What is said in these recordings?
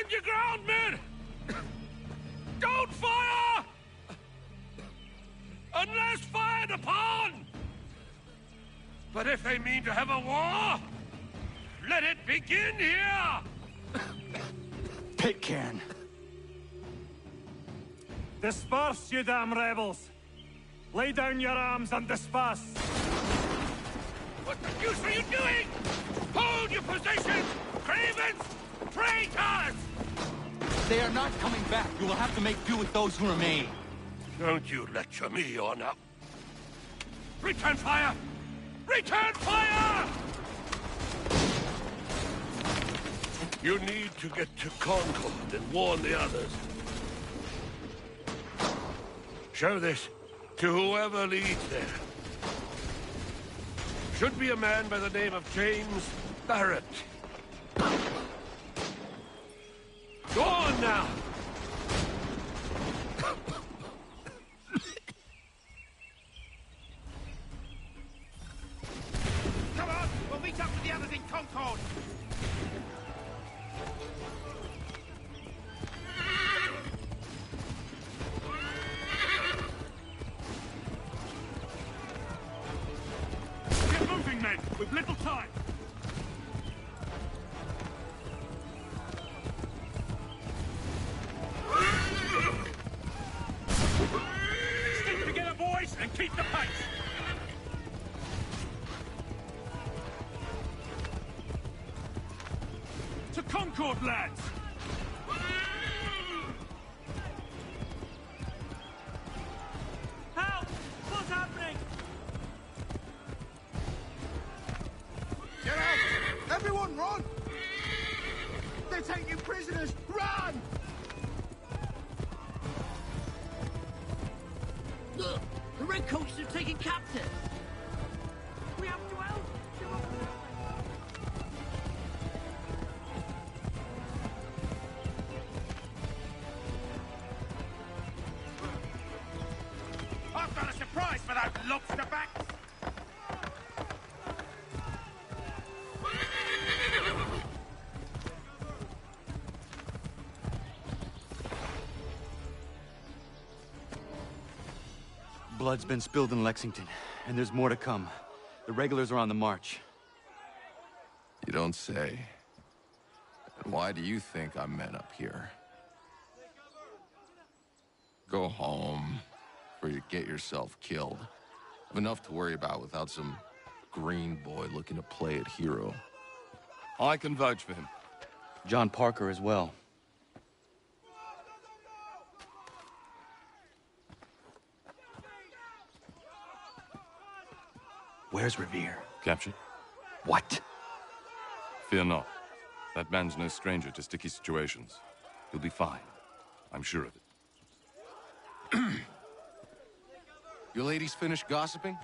Stand your ground, men! Don't fire! Unless fired upon! But if they mean to have a war, let it begin here! Pitcairn. Disperse, you damn rebels! Lay down your arms and disperse! What the deuce are you doing? Hold your positions! Cravens! Traitors! They are not coming back. You will have to make do with those who remain. Don't you lecture me on up. Return fire! Return fire! You need to get to Concord and warn the others. Show this to whoever leads there. Should be a man by the name of James Barrett. Go on now! Come on! We'll meet up with the others in Concord! Get moving, men! We've little time! Stick together, boys, and keep the pace! To Concord, lads! Help! What's happening? Get out! Everyone run! They're taking prisoners! Run! Look! The Redcoats are taken captive! We have to help! I've got a surprise for those lobster backs! Blood's been spilled in Lexington, and there's more to come. The regulars are on the march. You don't say. And why do you think I'm men up here? Go home, or you get yourself killed. I've enough to worry about without some green boy looking to play at hero. I can vouch for him. John Parker as well. Where's Revere? Captured? What? Fear not. That man's no stranger to sticky situations. He'll be fine. I'm sure of it. Your ladies finished gossiping?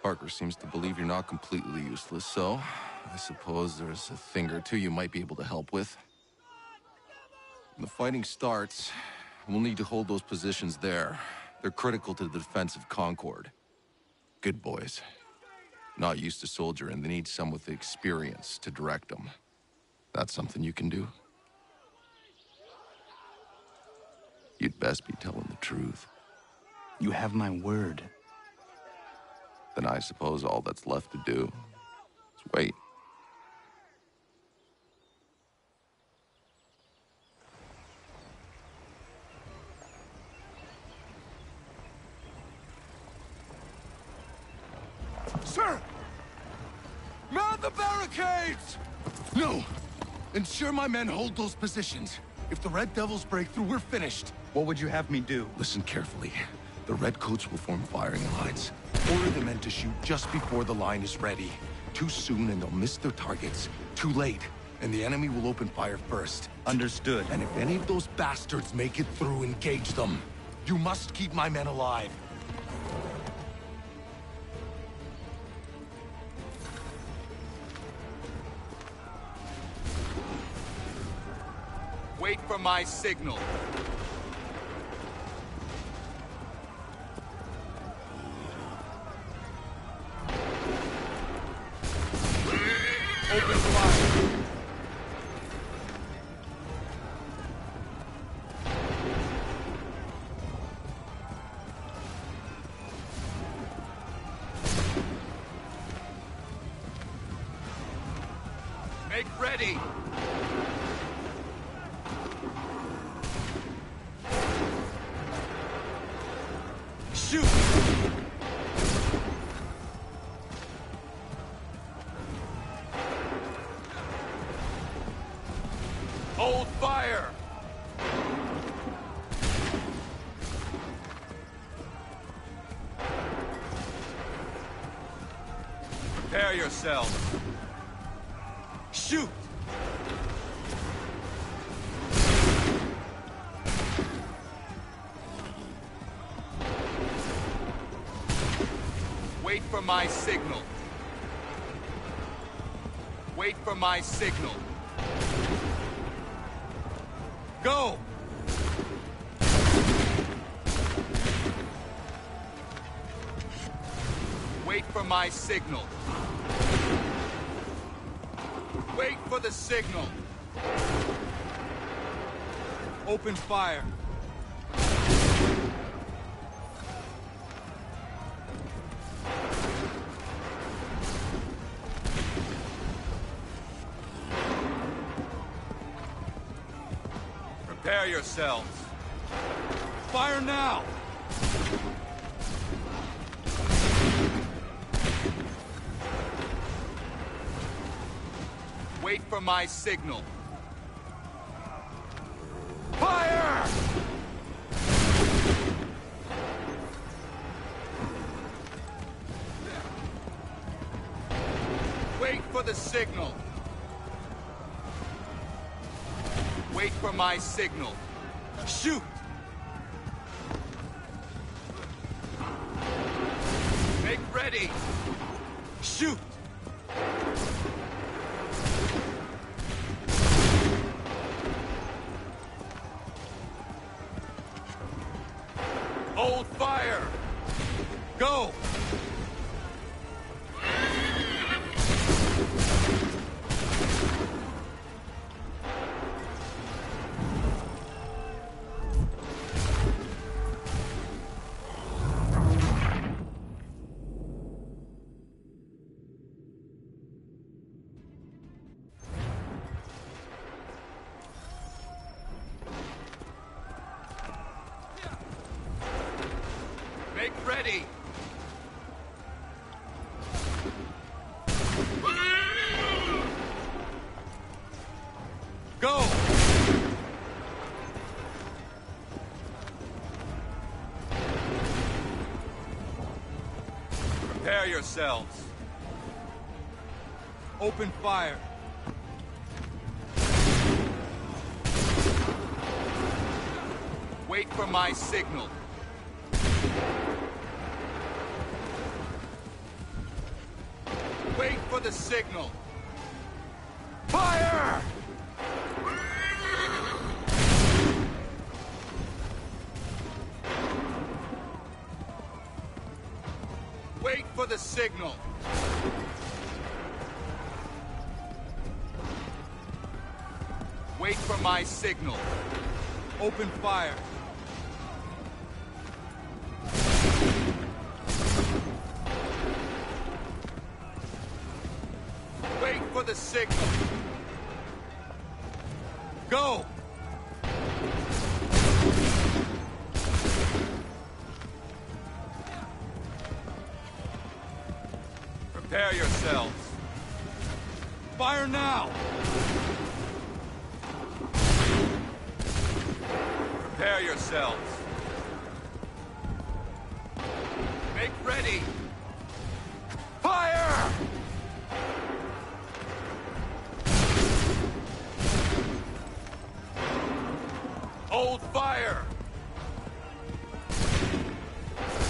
Parker seems to believe you're not completely useless, so I suppose there's a thing or two you might be able to help with. When the fighting starts, we'll need to hold those positions there. They're critical to the defense of Concord. Good boys. Not used to soldiering, they need some with the experience to direct them. That's something you can do? You'd best be telling the truth. You have my word. Then I suppose all that's left to do is wait. Sir! Man the barricades! No! Ensure my men hold those positions. If the Red Devils break through, we're finished. What would you have me do? Listen carefully. The Redcoats will form firing lines. Order the men to shoot just before the line is ready. Too soon and they'll miss their targets. Too late, and the enemy will open fire first. Understood. And if any of those bastards make it through, engage them. You must keep my men alive. Wait for my signal. Open fire. Make ready! Shoot! Hold fire! Prepare yourselves. Shoot! Wait for my signal. Wait for my signal. Go! Wait for my signal. Wait for the signal. Open fire. Prepare yourselves. Fire now! Wait for my signal. Fire! Wait for the signal. Wait for my signal. Shoot! Make ready! Shoot! Hold fire! Go! Make ready! Go! Prepare yourselves. Open fire. Wait for my signal. Wait for the signal. Fire! Wait for the signal. Wait for my signal. Open fire. Wait for the signal. Go! Prepare yourselves. Fire now! Prepare yourselves. Make ready. Fire! Hold fire!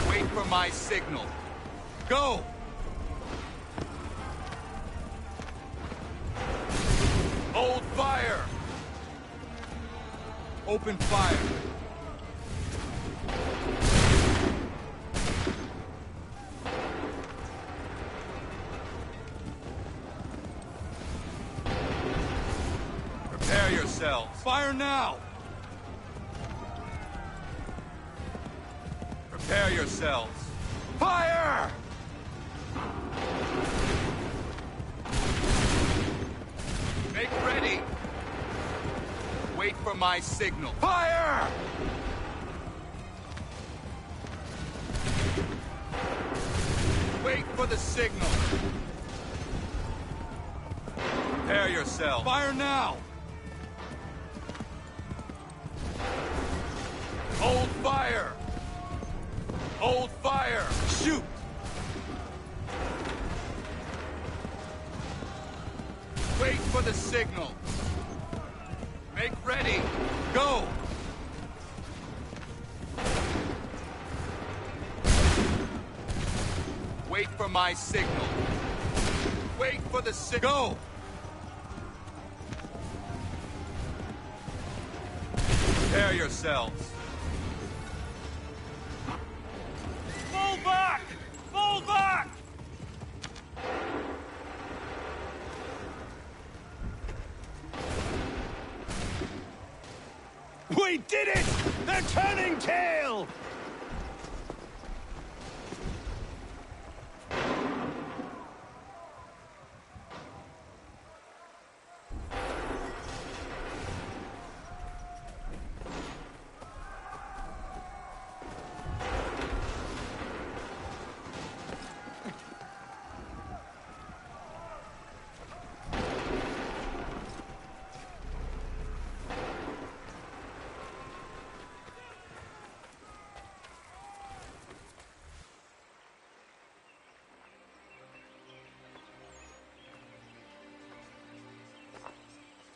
Wait for my signal. Go! Hold fire! Open fire! Prepare yourselves. Fire now! Prepare yourselves. Fire! for my signal. Fire! Wait for the signal. Prepare yourself. Fire now! Hold fire. Hold fire. Shoot! Wait for the signal. Make ready. Go. Wait for my signal. Wait for the signal. Go. Prepare yourselves. Fall back! Fall back! We did it! They're turning tail!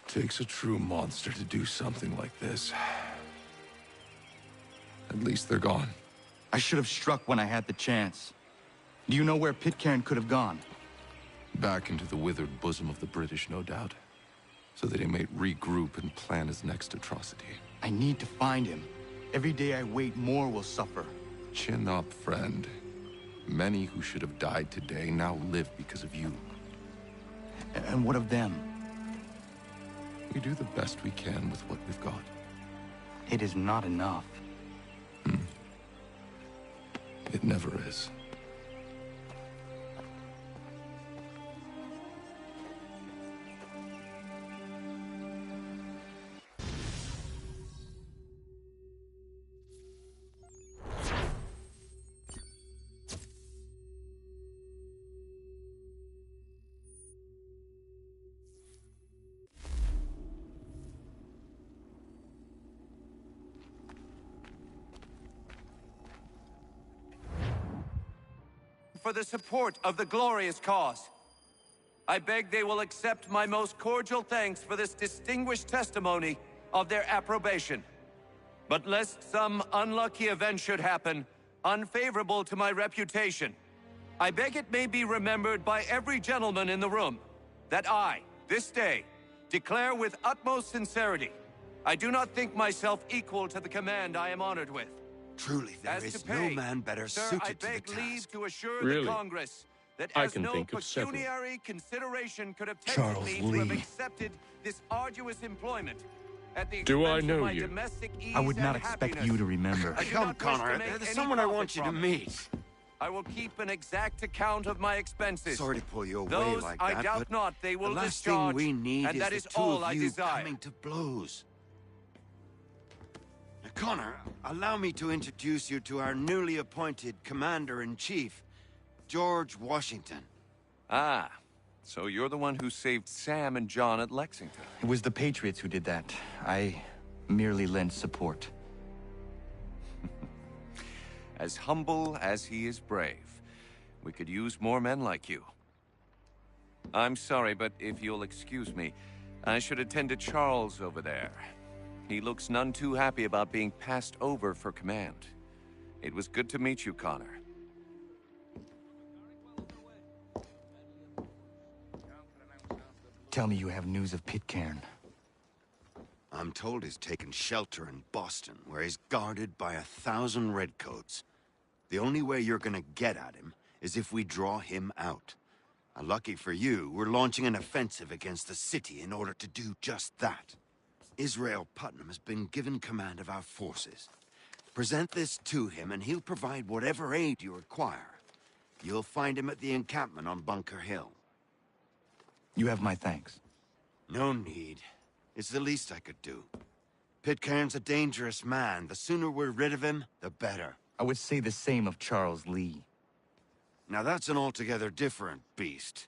Takes a true monster to do something like this. At least they're gone. I should have struck when I had the chance. Do you know where Pitcairn could have gone? Back into the withered bosom of the British, no doubt. So that he may regroup and plan his next atrocity. I need to find him. Every day I wait, more will suffer. Chin up, friend. Many who should have died today now live because of you. And what of them? We do the best we can with what we've got. It is not enough. It never is. For the support of the glorious cause. I beg they will accept my most cordial thanks for this distinguished testimony of their approbation. But lest some unlucky event should happen, unfavorable to my reputation, I beg it may be remembered by every gentleman in the room that I, this day, declare with utmost sincerity, I do not think myself equal to the command I am honored with. Truly, there As is to no pay, man better sir, suited I to the beg task. leave to assure Really? the Congress that I as can no think of several. pecuniary consideration could have Charles tempted me to have Lee. accepted this arduous employment at the Do I expense know of my you? domestic ease I would not and expect happiness. you to remember. I do Come, not wish Connor. to make There's any someone I profit want you to from it. meet. I will keep an exact account of my expenses. Sorry to pull you away Those like I that, doubt but not they will the last discharge, thing we need and is that the is two all of I you desire. coming to blows. Now, Connor, allow me to introduce you to our newly appointed Commander-in-Chief, George Washington. Ah, so you're the one who saved Sam and John at Lexington. It was the Patriots who did that. I merely lent support. As humble as he is brave. We could use more men like you. I'm sorry, but if you'll excuse me, I should attend to Charles over there. He looks none too happy about being passed over for command. It was good to meet you, Connor. Tell me you have news of Pitcairn. I'm told he's taken shelter in Boston, where he's guarded by 1,000 redcoats. The only way you're gonna get at him is if we draw him out. Lucky for you, we're launching an offensive against the city in order to do just that. Israel Putnam has been given command of our forces. Present this to him and he'll provide whatever aid you require. You'll find him at the encampment on Bunker Hill. You have my thanks. No need. It's the least I could do. Pitcairn's a dangerous man. The sooner we're rid of him, the better. I would say the same of Charles Lee. Now that's an altogether different beast.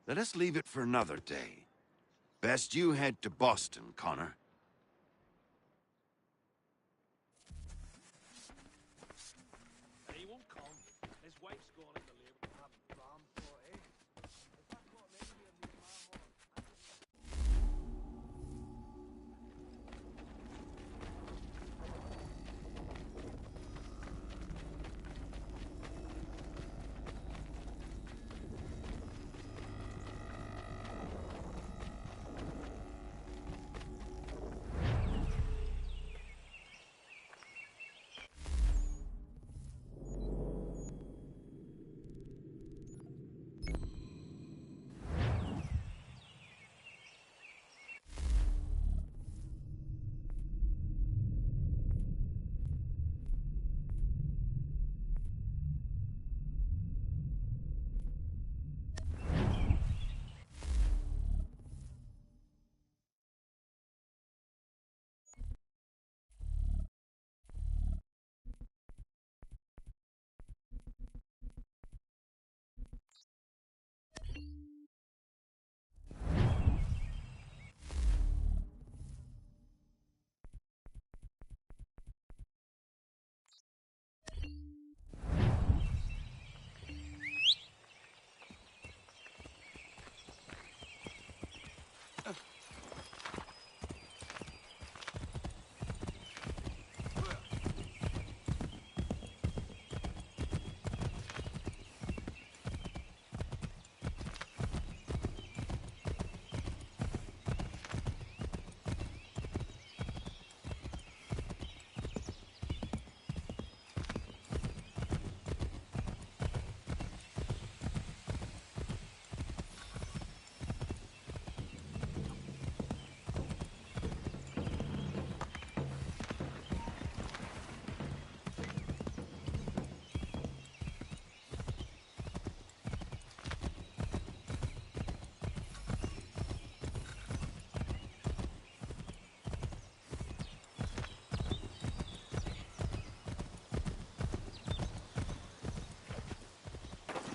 Let us leave it for another day. Best you head to Boston, Connor. He won't come. His wife's gone into labor and having ram for it. If I got an enemy of me,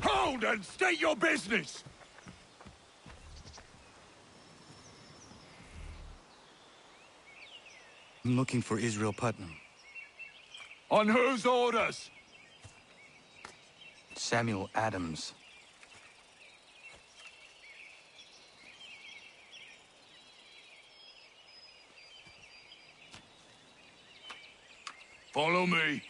hold and state your business! I'm looking for Israel Putnam. On whose orders? Samuel Adams. Follow me.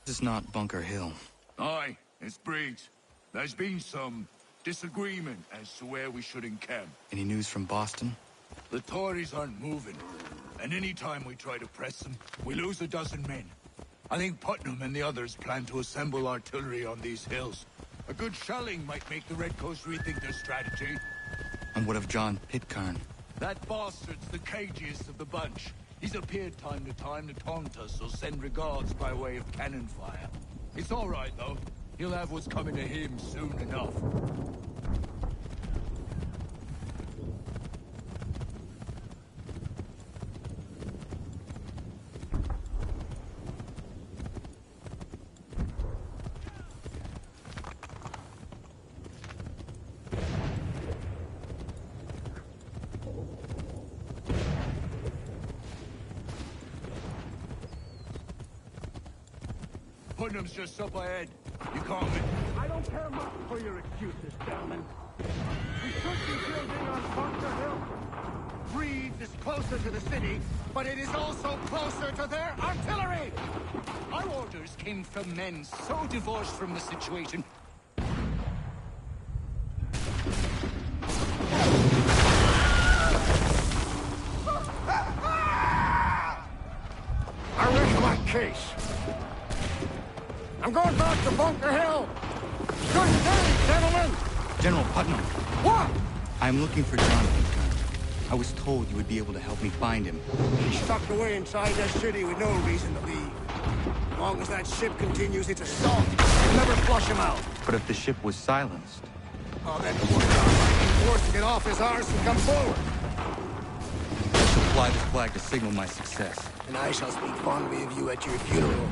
This is not Bunker Hill. Aye, it's Breeds. There's been some disagreement as to where we should encamp. Any news from Boston? The Tories aren't moving, and any time we try to press them, we lose a dozen men. I think Putnam and the others plan to assemble artillery on these hills. A good shelling might make the Redcoats rethink their strategy. And what of John Pitcairn? That bastard's the cagiest of the bunch. He's appeared time to time to taunt us or send regards by way of cannon fire. It's all right, though. He'll have what's coming to him soon enough. Putnam's just up ahead. You can't win. I don't care much for your excuses, gentlemen. We should be building on Bunker Hill. Breeds is closer to the city, but it is also closer to their artillery! Our orders came from men so divorced from the situation. I reckon my case. I'm going back to Bunker Hill. Good day, gentlemen! General Putnam. What? I'm looking for Jonathan Kern. I was told you would be able to help me find him. He's tucked away inside that city with no reason to leave. As long as that ship continues its assault, we'll never flush him out. But if the ship was silenced... Oh, then poor John might be forced to get off his arse and come forward. I shall fly this flag to signal my success. And I shall speak fondly of you at your funeral.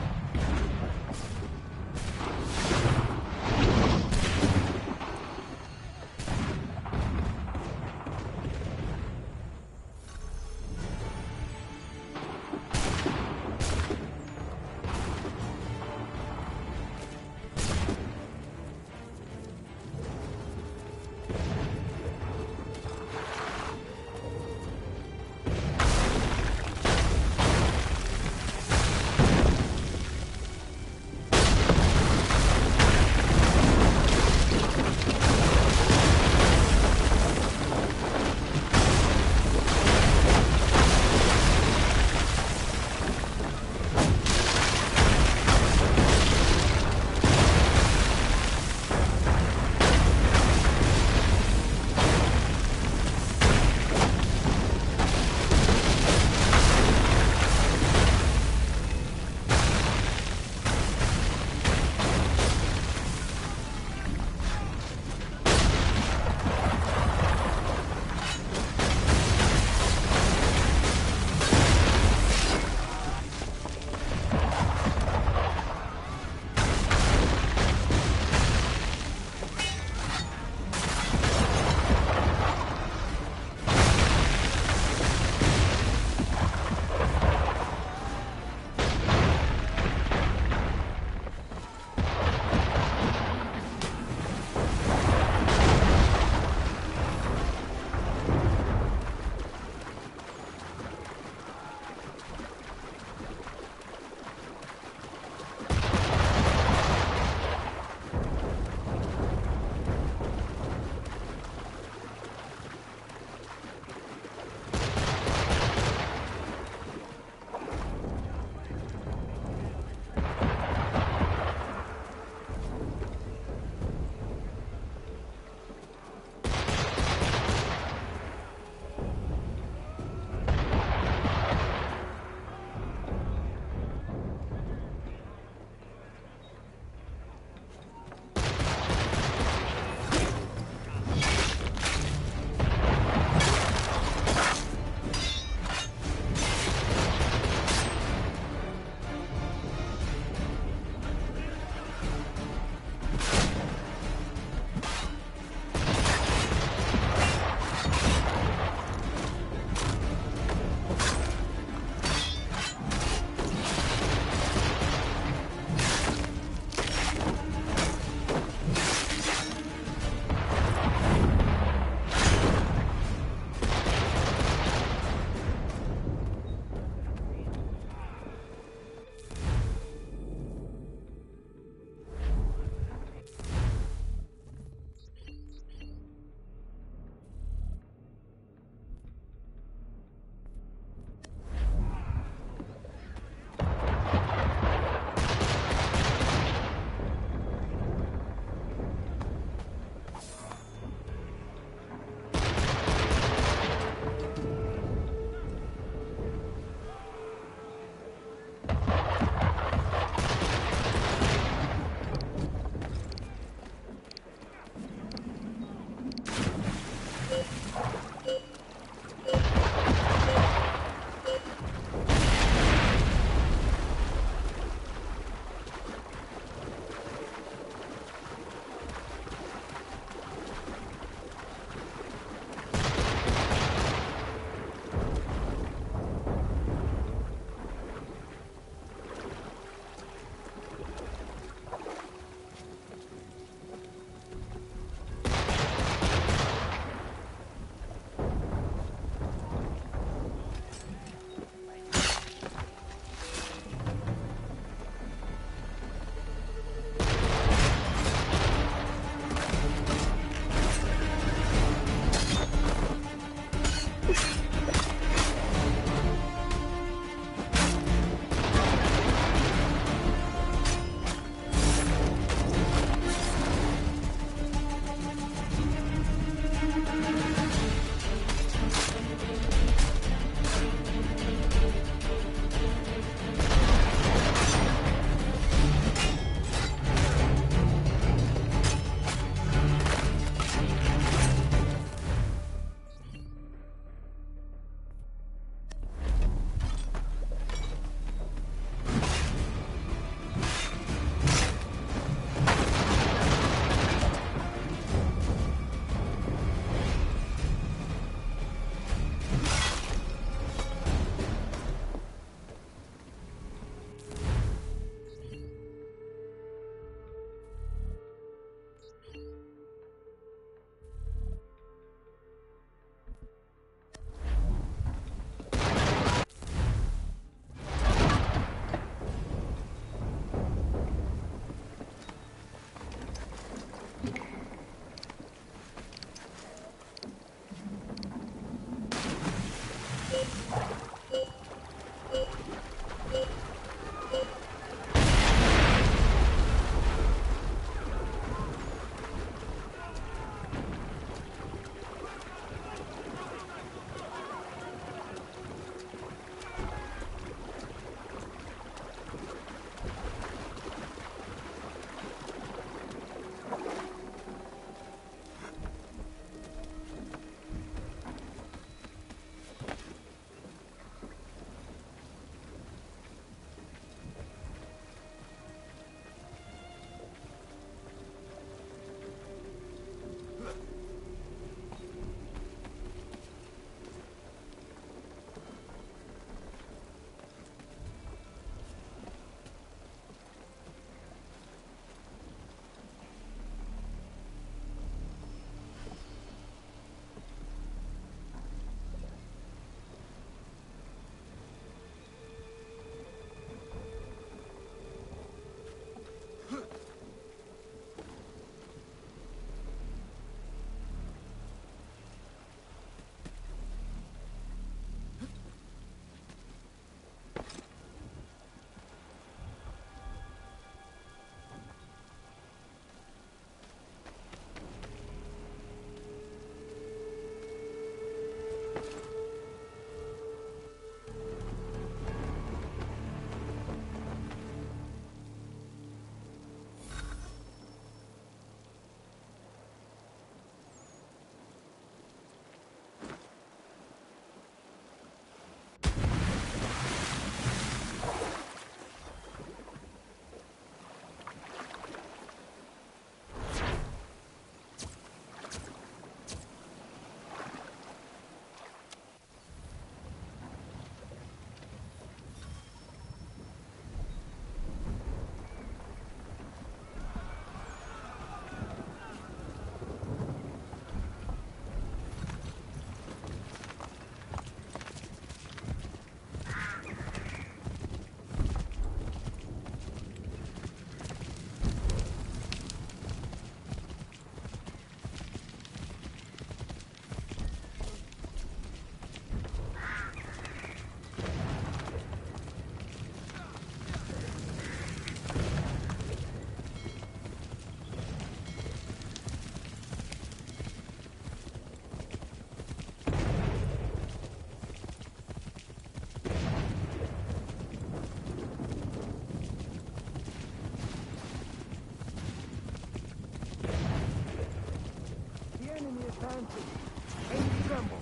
Ain't tremble.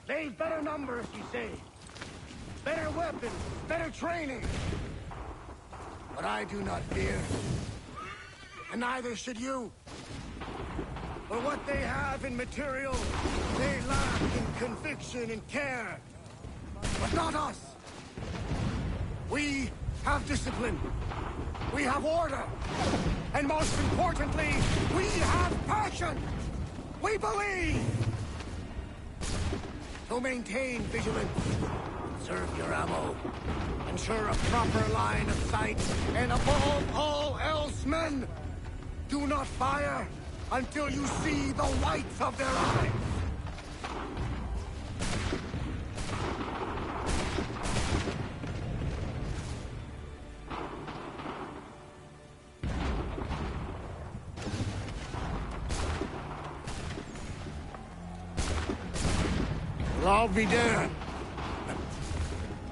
They've better numbers, you say. Better weapons, better training. But I do not fear. And neither should you. For what they have in material, they lack in conviction and care. But not us. We have discipline. We have order. And most importantly, we have passion. We believe. So maintain vigilance. Conserve your ammo. Ensure a proper line of sight. And above all else, men, do not fire until you see the whites of their eyes. Well, I'll be damned.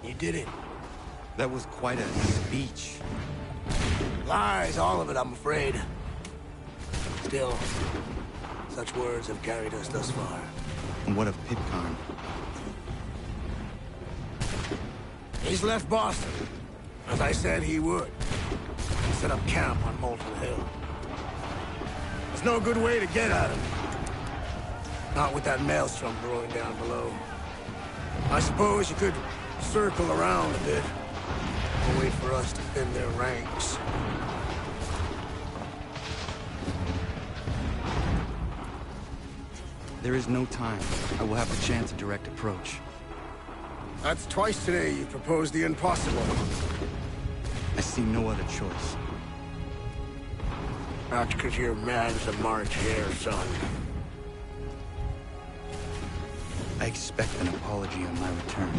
You did it. That was quite a speech. Lies, all of it, I'm afraid. Still, such words have carried us thus far. And what of Pitcairn? He's left Boston, as I said he would. He set up camp on Molten Hill. There's no good way to get at him. Not with that maelstrom brewing down below. I suppose you could circle around a bit, and wait for us to thin their ranks. There is no time. I will have the chance of direct approach. That's twice today you've proposed the impossible. I see no other choice. That's because your man's a March hare, son. I expect an apology on my return.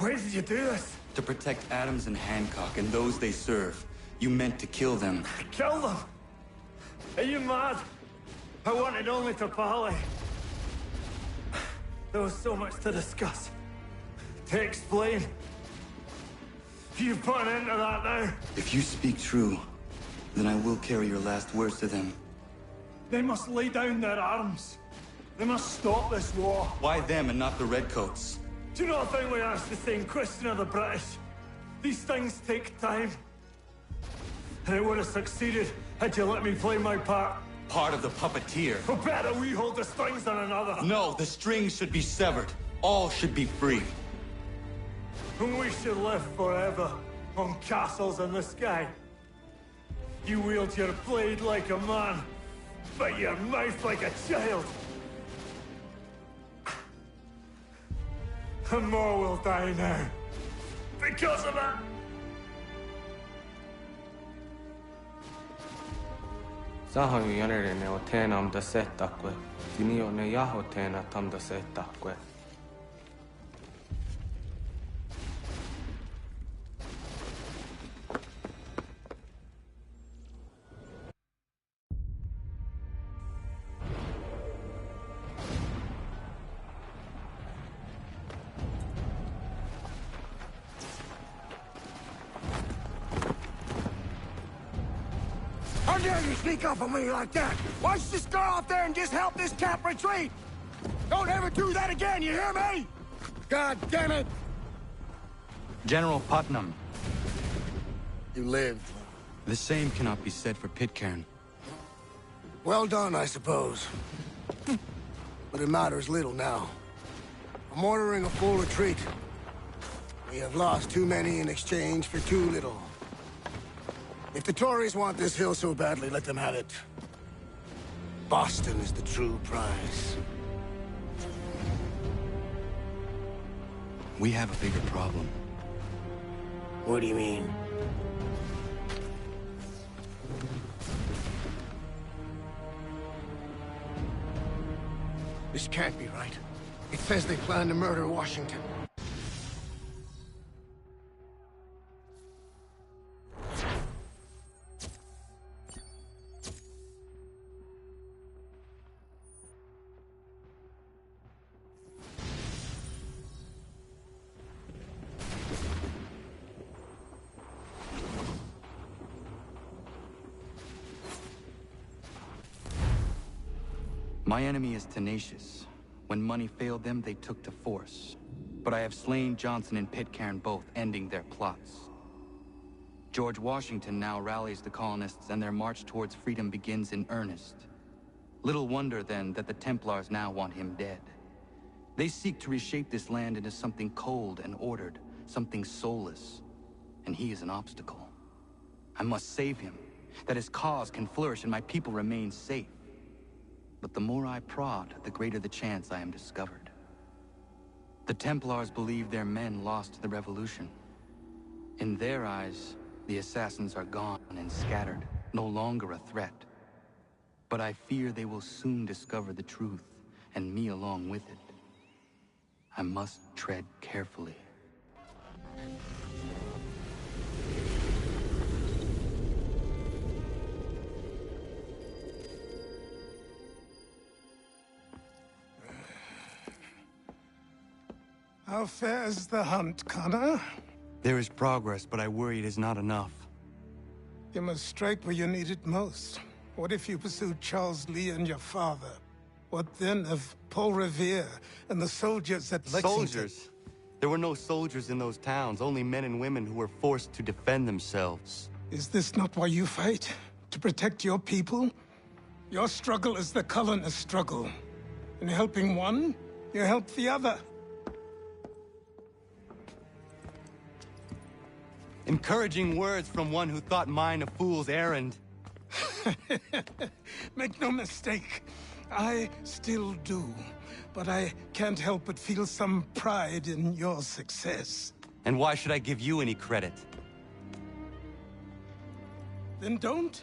Why did you do this? To protect Adams and Hancock and those they serve, you meant to kill them. Kill them? Are you mad? I wanted only to parley. There was so much to discuss, to explain. You put an end to that now. If you speak true, then I will carry your last words to them. They must lay down their arms. They must stop this war. Why them and not the Redcoats? Do you not think we asked the same question of the British? These things take time. And it would have succeeded had you let me play my part. Part of the puppeteer. Or better, we hold the strings on another. No, the strings should be severed. All should be free. And we should live forever on castles in the sky. You wield your blade like a man, but your mouth like a child. And more will die now. Because of it. Sahoin järjenne o teenam da setakwe. Tinio ne jaho teena tam da setakwe. How dare you sneak up on me like that? Why don't you just go out there and just help this camp retreat? Don't ever do that again, you hear me? God damn it! General Putnam. You lived. The same cannot be said for Pitcairn. Well done, I suppose. But it matters little now. I'm ordering a full retreat. We have lost too many in exchange for too little. If the Tories want this hill so badly, let them have it. Boston is the true prize. We have a bigger problem. What do you mean? This can't be right. It says they plan to murder Washington. My enemy is tenacious. When money failed them, they took to force. But I have slain Johnson and Pitcairn both, ending their plots. George Washington now rallies the colonists, and their march towards freedom begins in earnest. Little wonder, then, that the Templars now want him dead. They seek to reshape this land into something cold and ordered, something soulless. And he is an obstacle. I must save him, that his cause can flourish and my people remain safe. But the more I prod, the greater the chance I am discovered. The Templars believe their men lost the revolution. In their eyes, the assassins are gone and scattered, no longer a threat. But I fear they will soon discover the truth, and me along with it. I must tread carefully. How fares the hunt, Connor? There is progress, but I worry it is not enough. You must strike where you need it most. What if you pursued Charles Lee and your father? What then of Paul Revere and the soldiers at Lexington? Soldiers? There were no soldiers in those towns, only men and women who were forced to defend themselves. Is this not why you fight? To protect your people? Your struggle is the colonist struggle. In helping one, you help the other. Encouraging words from one who thought mine a fool's errand. Make no mistake, I still do. But I can't help but feel some pride in your success. And why should I give you any credit? Then don't.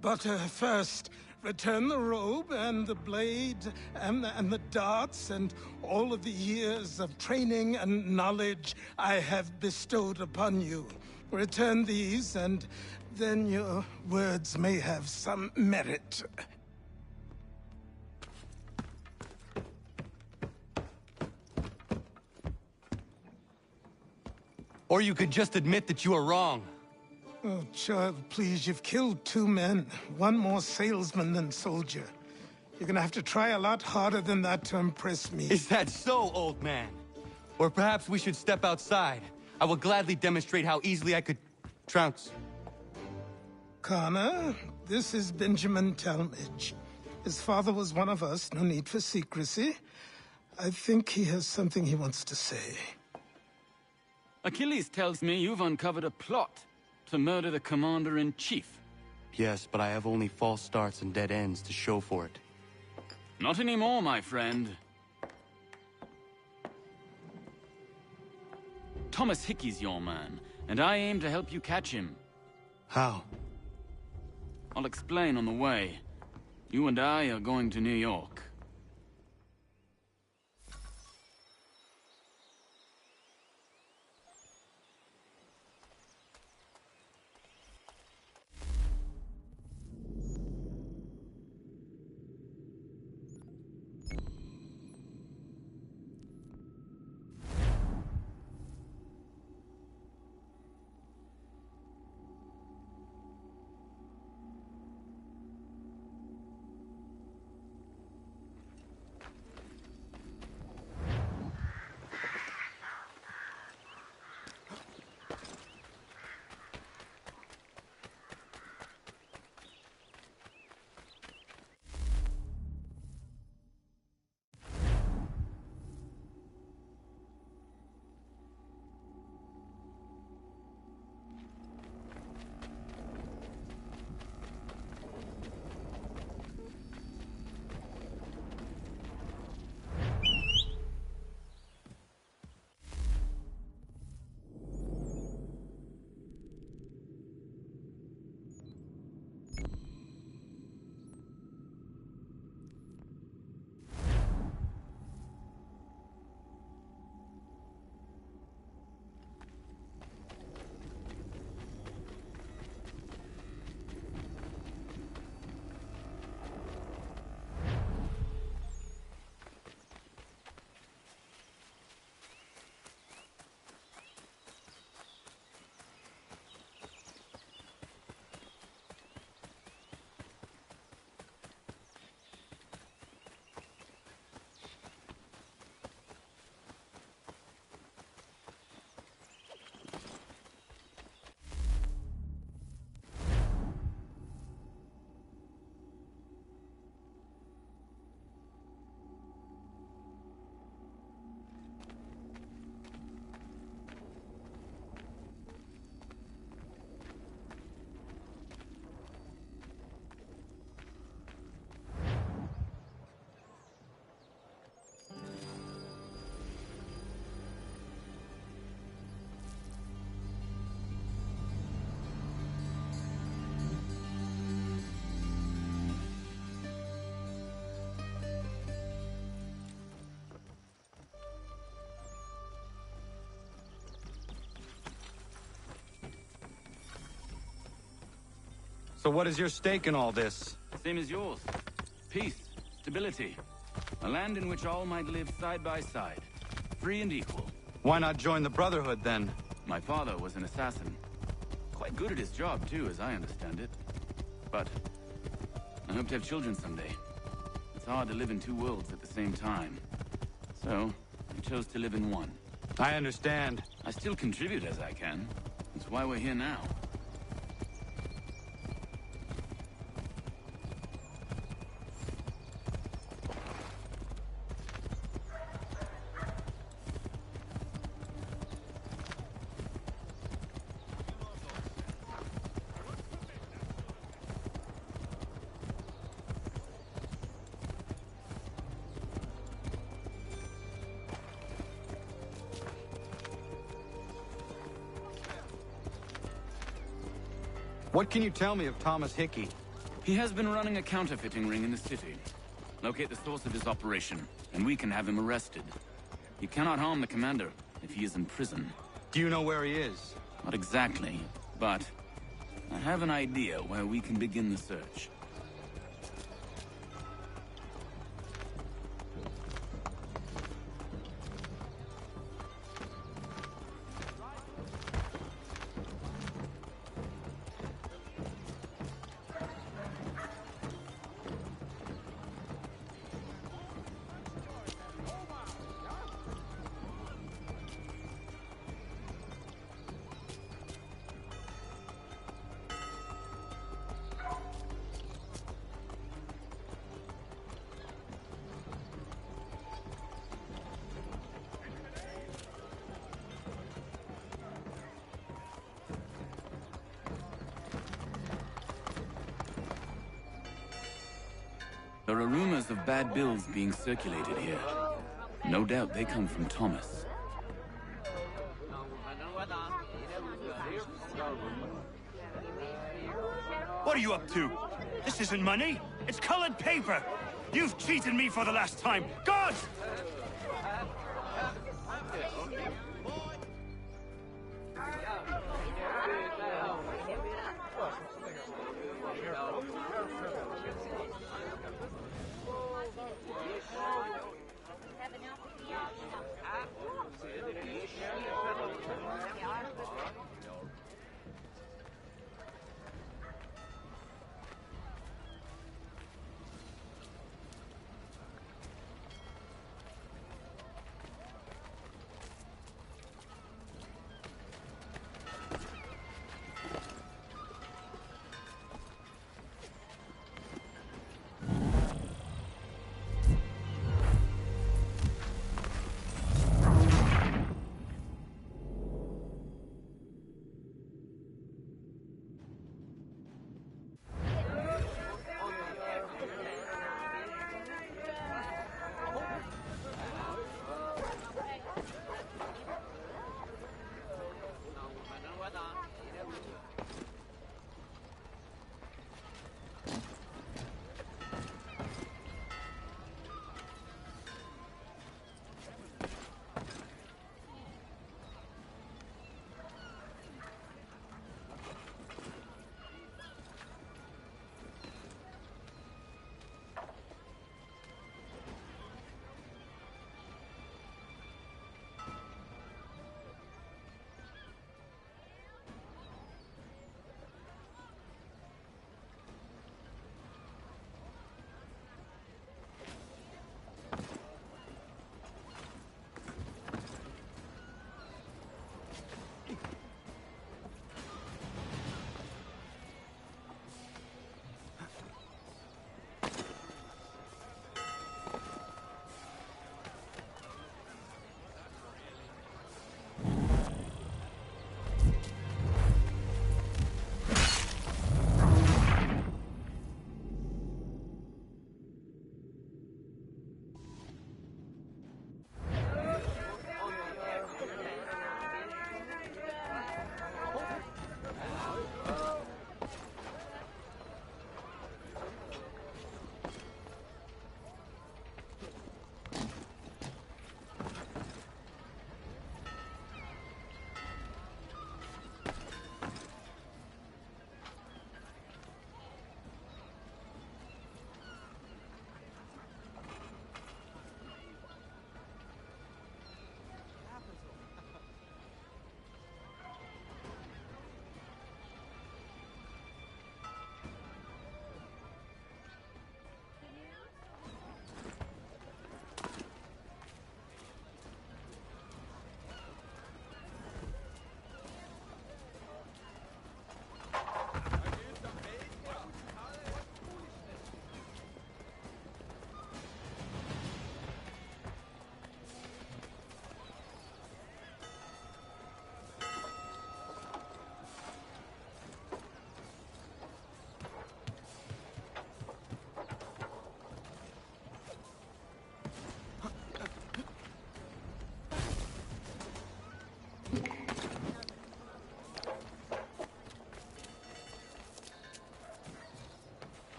But first, Return the robe and the blade and the darts and all of the years of training and knowledge I have bestowed upon you. Return these, and then your words may have some merit. Or you could just admit that you are wrong. Oh, child, please, you've killed 2 men. One more salesman than soldier. You're gonna have to try a lot harder than that to impress me. Is that so, old man? Or perhaps we should step outside. I will gladly demonstrate how easily I could trounce. Connor, this is Benjamin Talmadge. His father was one of us, no need for secrecy. I think he has something he wants to say. Achilles tells me you've uncovered a plot to murder the Commander-in-Chief. Yes, but I have only false starts and dead ends to show for it. Not anymore, my friend. Thomas Hickey's your man, and I aim to help you catch him. How? I'll explain on the way. You and I are going to New York. So what is your stake in all this? Same as yours. Peace, stability. A land in which all might live side by side. Free and equal. Why not join the Brotherhood, then? My father was an assassin. Quite good at his job, too, as I understand it. But I hope to have children someday. It's hard to live in 2 worlds at the same time. So, I chose to live in one. I understand. I still contribute as I can. That's why we're here now. What can you tell me of Thomas Hickey? He has been running a counterfeiting ring in the city. Locate the source of his operation, and we can have him arrested. He cannot harm the commander if he is in prison. Do you know where he is? Not exactly, but I have an idea where we can begin the search. There are rumors of bad bills being circulated here. No doubt they come from Thomas. What are you up to? This isn't money. It's colored paper. You've cheated me for the last time. God!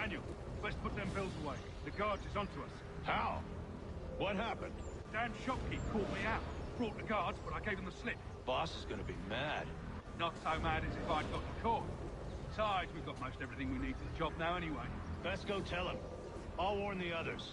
Daniel, let's put them bills away. The guards is onto us. How? What happened? Dan shopkeep caught me out. Brought the guards, but I gave them the slip. Boss is gonna be mad. Not so mad as if I'd got the caught. Besides, we've got most everything we need for the job now anyway. Let's go tell him. I'll warn the others.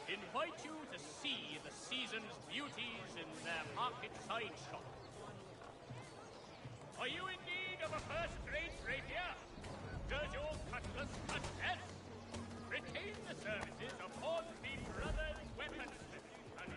Invite you to see the season's beauties in their market side shop. Are you in need of a first-rate rapier? Does your cutlass possess? Retain the services of Hornsby Brothers Weaponsmith and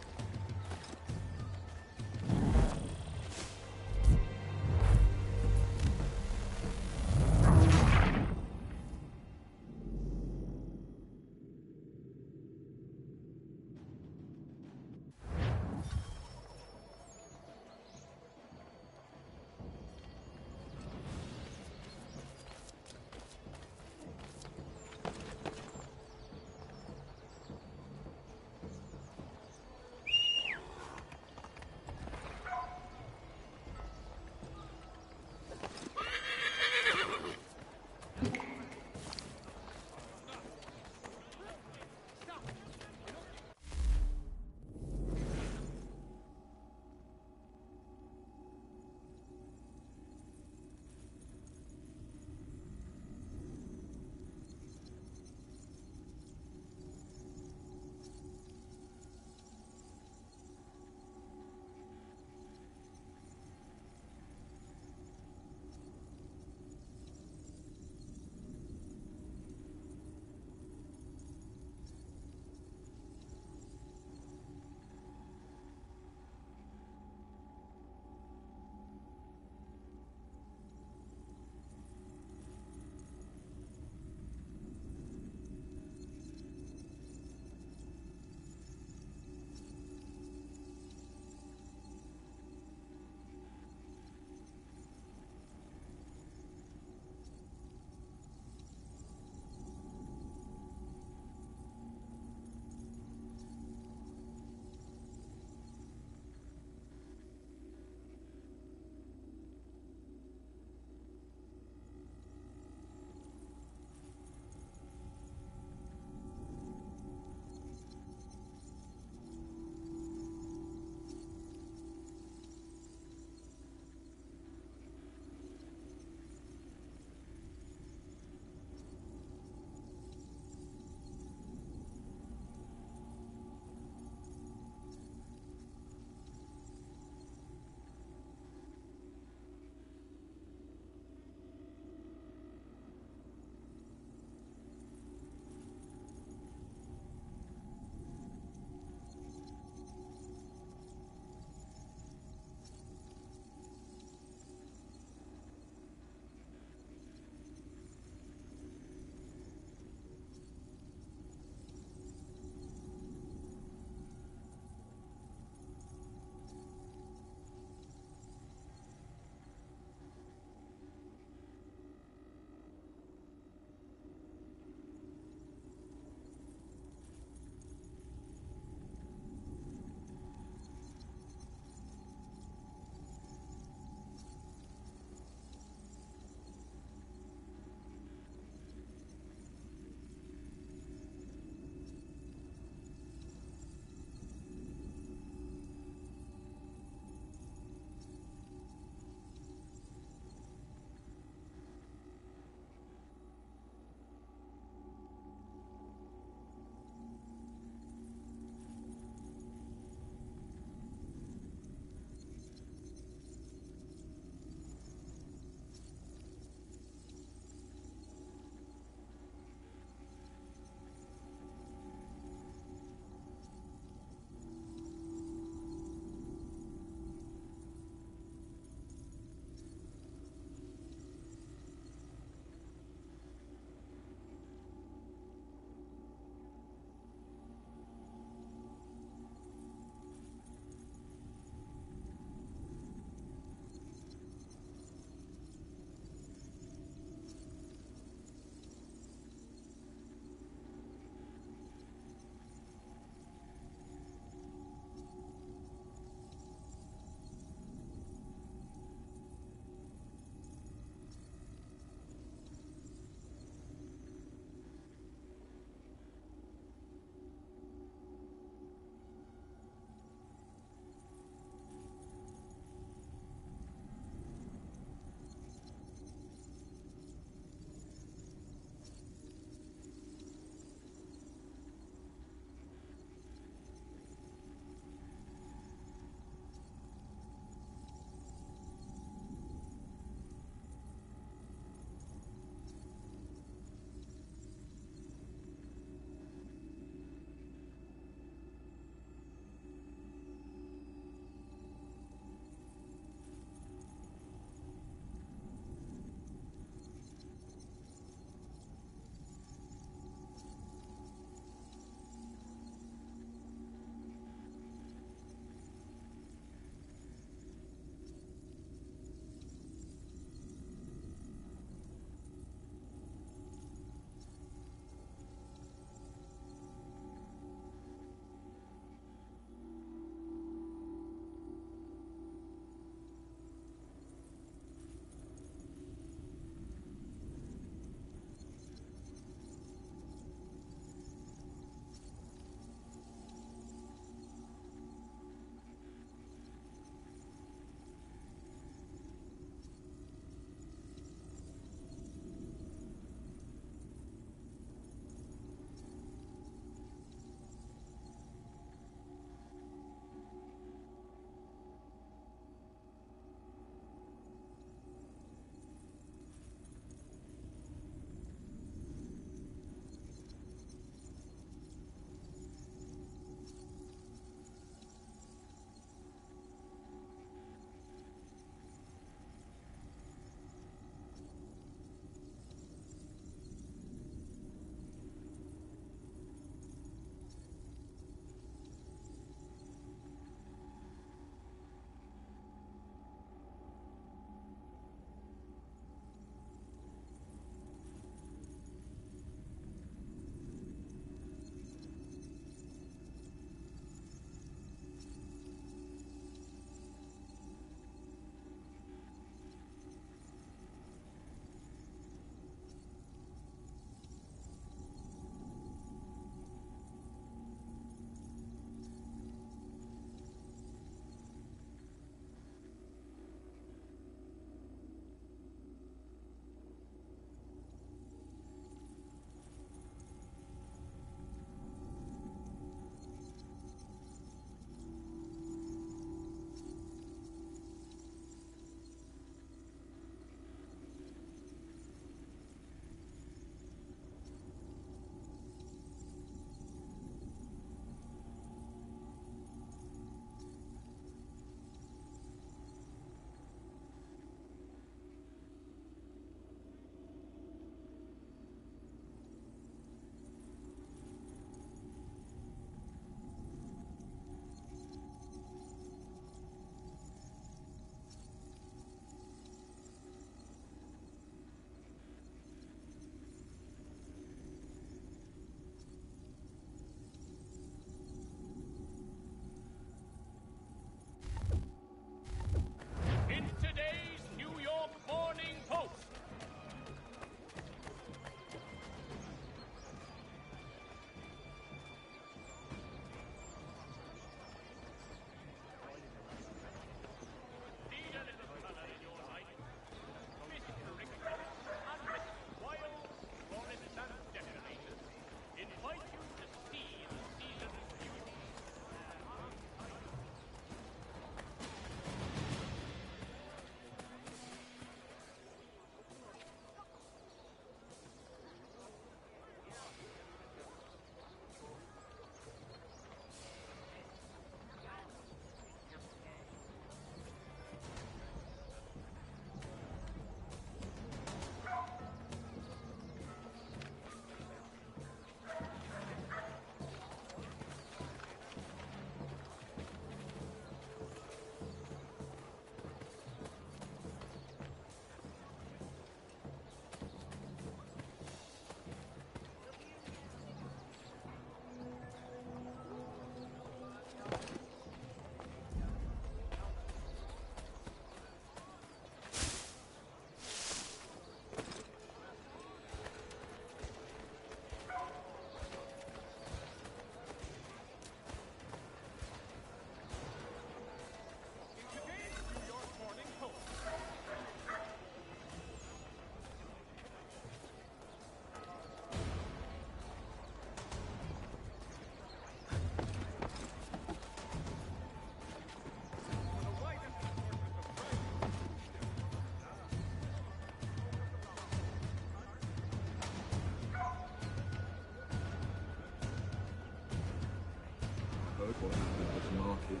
Heard what happened at the market.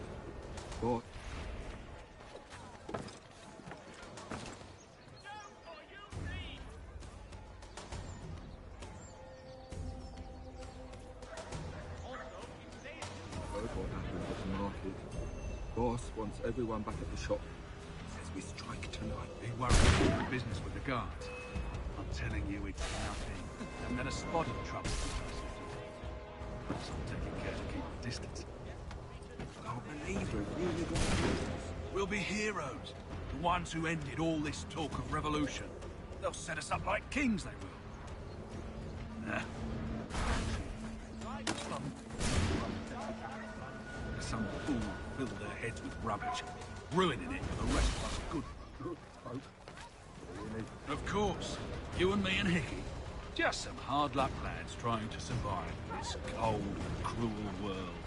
What? Heard what happened at the market. Boss wants everyone back at the shop. Says we strike tonight. Be worried about the business with the guards. I'm telling you, it's nothing. I've never spotted trouble since I left away. So I'm taking care to keep the distance. I can't believe we're really going to do this. We'll be heroes. The ones who ended all this talk of revolution. They'll set us up like kings, they will. Nah. Some fool filled their heads with rubbish, ruining it for the rest of us good folk. Really? Of course. You and me and Hickey. Just some hard luck lads trying to survive in this cold, cruel world.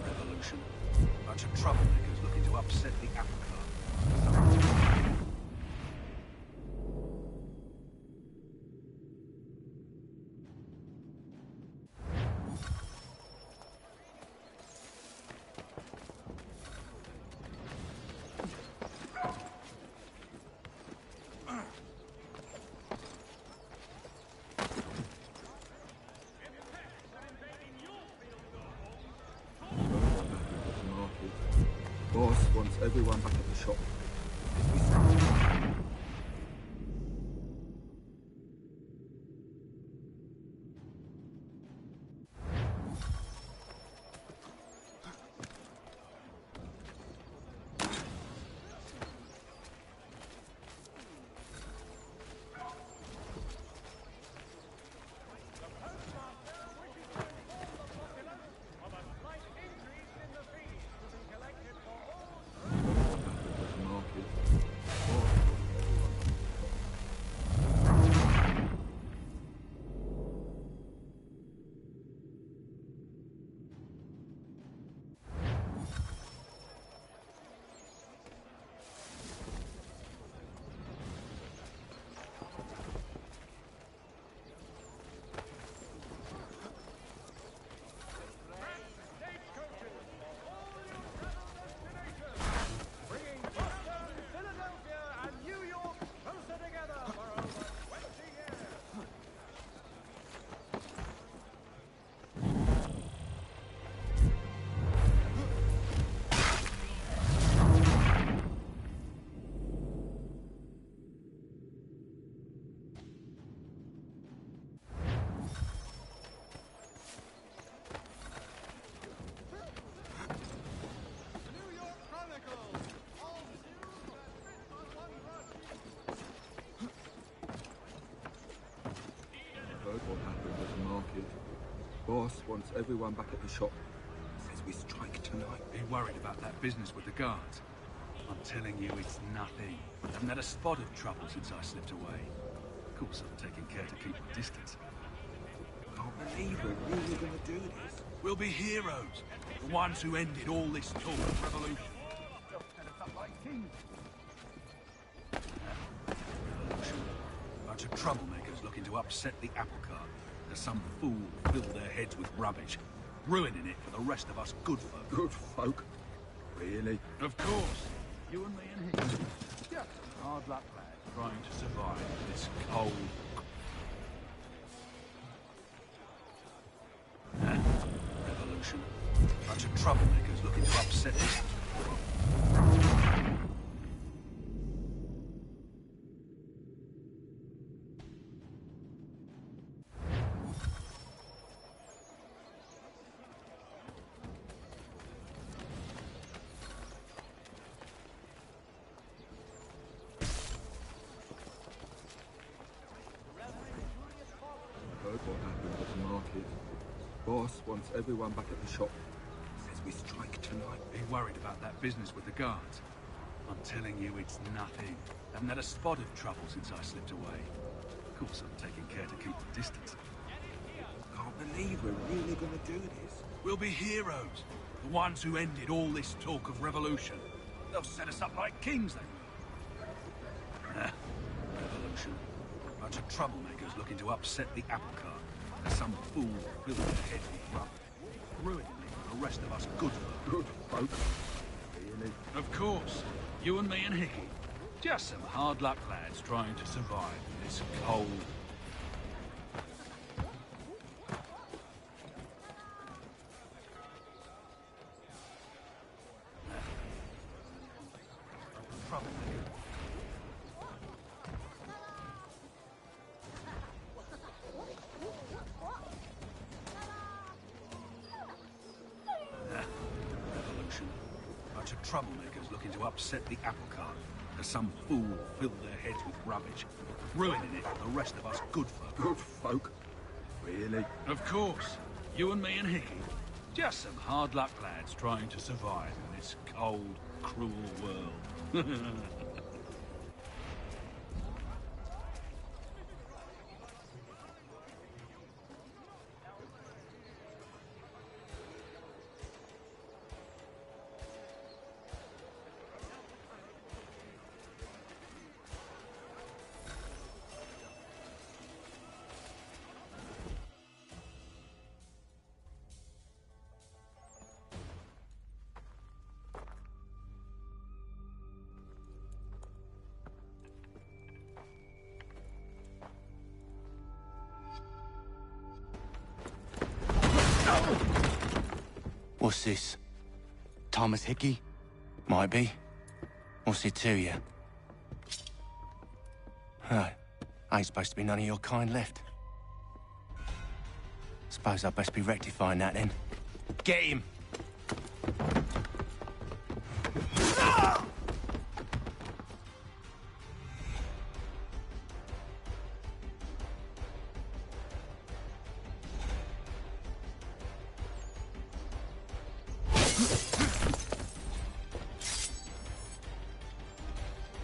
Revolution. Bunch of troublemakers looking to upset the apple cart. Boss wants everyone back at the shop. What happened at the market. Boss wants everyone back at the shop. Says we strike tonight. Be worried about that business with the guards. I'm telling you, it's nothing. I've not had a spot of trouble since I slipped away. Of course, I'm taking care to keep my distance. I can't believe we're really going to do this. We'll be heroes. The ones who ended all this talk of revolution. They'll set us up like kings. Revolution. Bunch of troublemakers looking to upset the apple cart. As some fool filled their heads with rubbish, ruining it for the rest of us good folk. Good folk? Really? Of course. You and me and him. Just some hard luck lads trying to survive in this cold... Revolution. Bunch of troublemakers looking to upset this. What happened at the market. Boss wants everyone back at the shop. Says we strike tonight. Be worried about that business with the guards. I'm telling you, it's nothing. I've not had a spot of trouble since I slipped away. Of course, I'm taking care to keep the distance. I can't believe we're really going to do this. We'll be heroes. The ones who ended all this talk of revolution. They'll set us up like kings, they will. Revolution. Bunch of troublemakers looking to upset the apple cart. as some fool filled their heads with rubbish, ruining it for the rest of us good folk. Really? Of course, you and me and Hickey. Just some hard luck lads trying to survive in this cold. Revolution. Bunch of troublemakers looking to upset the apple cart. As some fool filled their heads with rubbish, ruining it for the rest of us good folk. Good folk? Really? Of course. You and me and Hickey. Just some hard luck lads trying to survive in this cold, cruel world. What's this? Thomas Hickey? Might be. What's it to you? Oh, ain't supposed to be none of your kind left. Suppose I best be rectifying that then. Get him!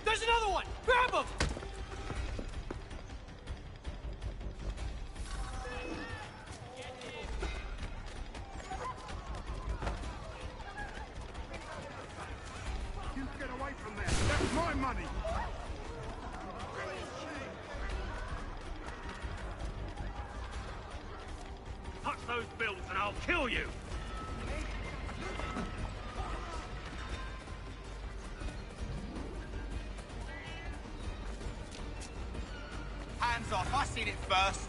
There's another one! Grab him! You get away from there. That's my money. Touch those bills and I'll kill you! Hands off, I seen it first.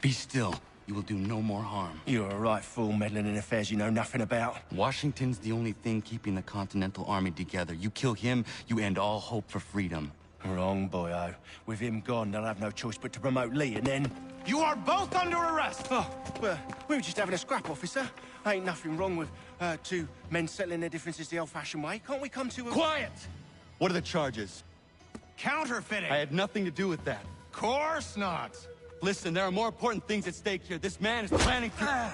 Be still. You will do no more harm. You're a right fool meddling in affairs you know nothing about. Washington's the only thing keeping the Continental Army together. You kill him, you end all hope for freedom. Wrong, boyo. With him gone, they'll have no choice but to promote Lee, and then... You are both under arrest! Oh, well, we were just having a scrap, officer. Ain't nothing wrong with two men settling their differences the old-fashioned way. Can't we come to a... Quiet! What are the charges? Counterfeiting! I had nothing to do with that. Course not! Listen, there are more important things at stake here. This man is planning to...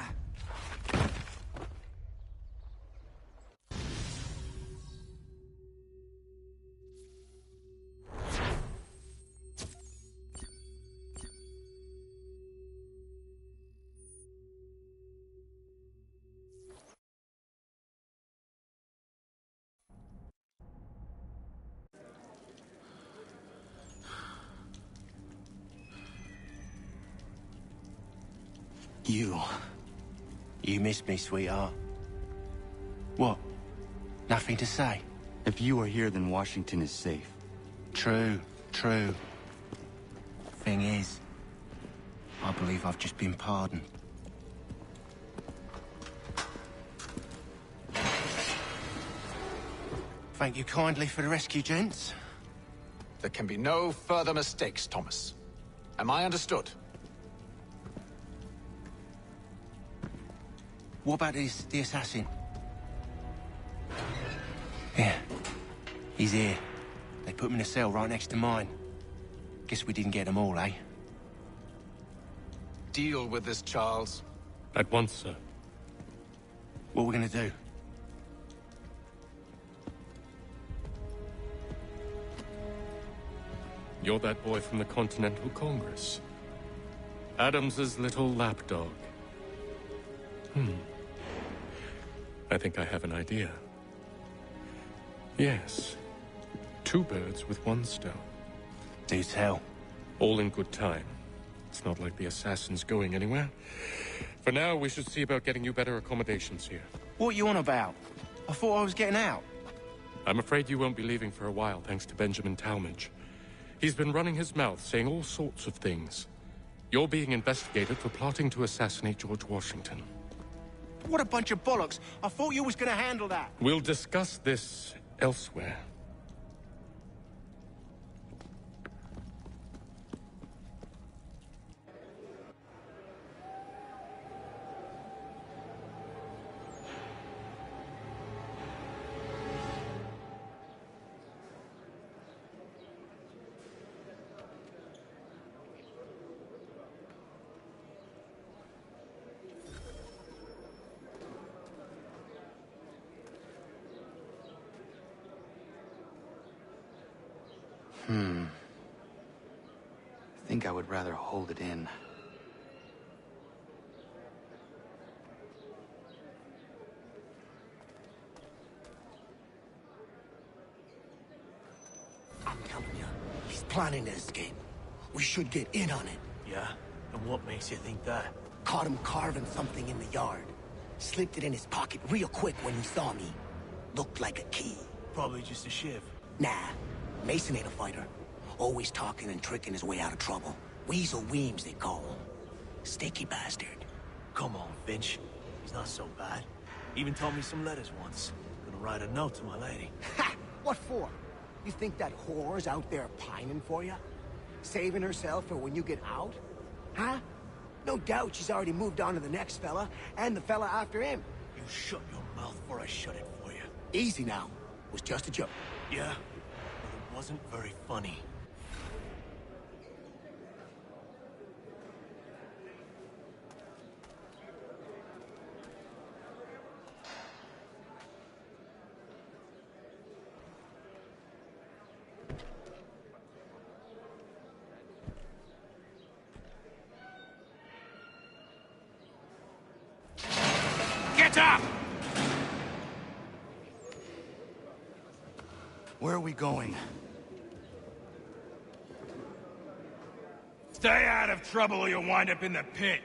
You missed me, sweetheart. What? Nothing to say? If you are here, then Washington is safe. True. Thing is, I believe I've just been pardoned. Thank you kindly for the rescue, gents. There can be no further mistakes, Thomas. Am I understood? What about the assassin? Yeah. He's here. They put him in a cell right next to mine. Guess we didn't get them all, eh? Deal with this, Charles. At once, sir. What are we gonna do? You're that boy from the Continental Congress. Adams's little lapdog. I think I have an idea. Yes. 2 birds with 1 stone. Do tell. All in good time. It's not like the assassin's going anywhere. For now, we should see about getting you better accommodations here. What you on about? I thought I was getting out. I'm afraid you won't be leaving for a while, thanks to Benjamin Talmadge. He's been running his mouth, saying all sorts of things. You're being investigated for plotting to assassinate George Washington. What a bunch of bollocks. I thought you was gonna handle that. We'll discuss this elsewhere. I think I would rather hold it in. I'm telling you, he's planning to escape. We should get in on it. Yeah? And what makes you think that? Caught him carving something in the yard. Slipped it in his pocket real quick when he saw me. Looked like a key. Probably just a shiv. Nah, Mason ain't a fighter. Always talking and tricking his way out of trouble. Weasel Weems, they call him. Sticky bastard. Come on, Finch. He's not so bad. Even told me some letters once. Gonna write a note to my lady. Ha! What for? You think that whore's out there pining for you? Saving herself for when you get out? Huh? No doubt she's already moved on to the next fella, and the fella after him. You shut your mouth before I shut it for you. Easy now. It was just a joke. Yeah? But it wasn't very funny. Get up! Where are we going? Stay out of trouble or you'll wind up in the pit.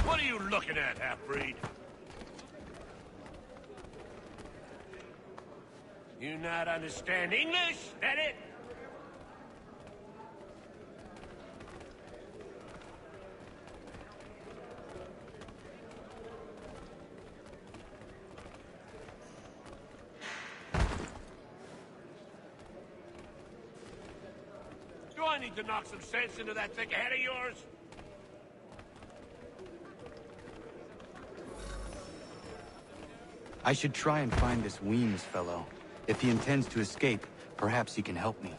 What are you looking at, half-breed? You not understand English? That it? Do I need to knock some sense into that thick head of yours? I should try and find this Weems fellow. If he intends to escape, perhaps he can help me.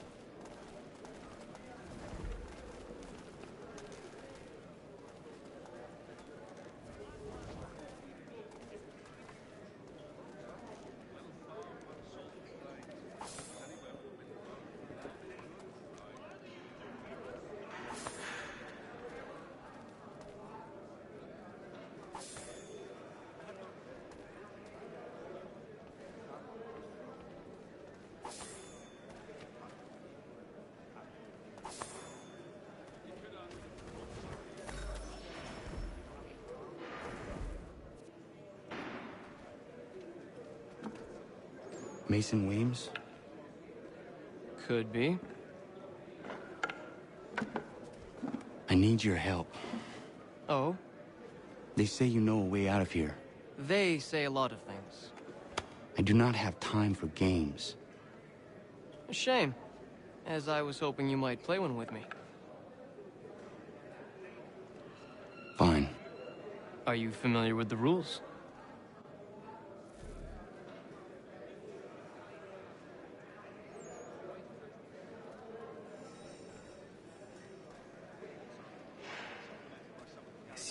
Mason Weems? Could be. I need your help. Oh? They say you know a way out of here. They say a lot of things. I do not have time for games. A shame, as I was hoping you might play one with me. Fine. Are you familiar with the rules?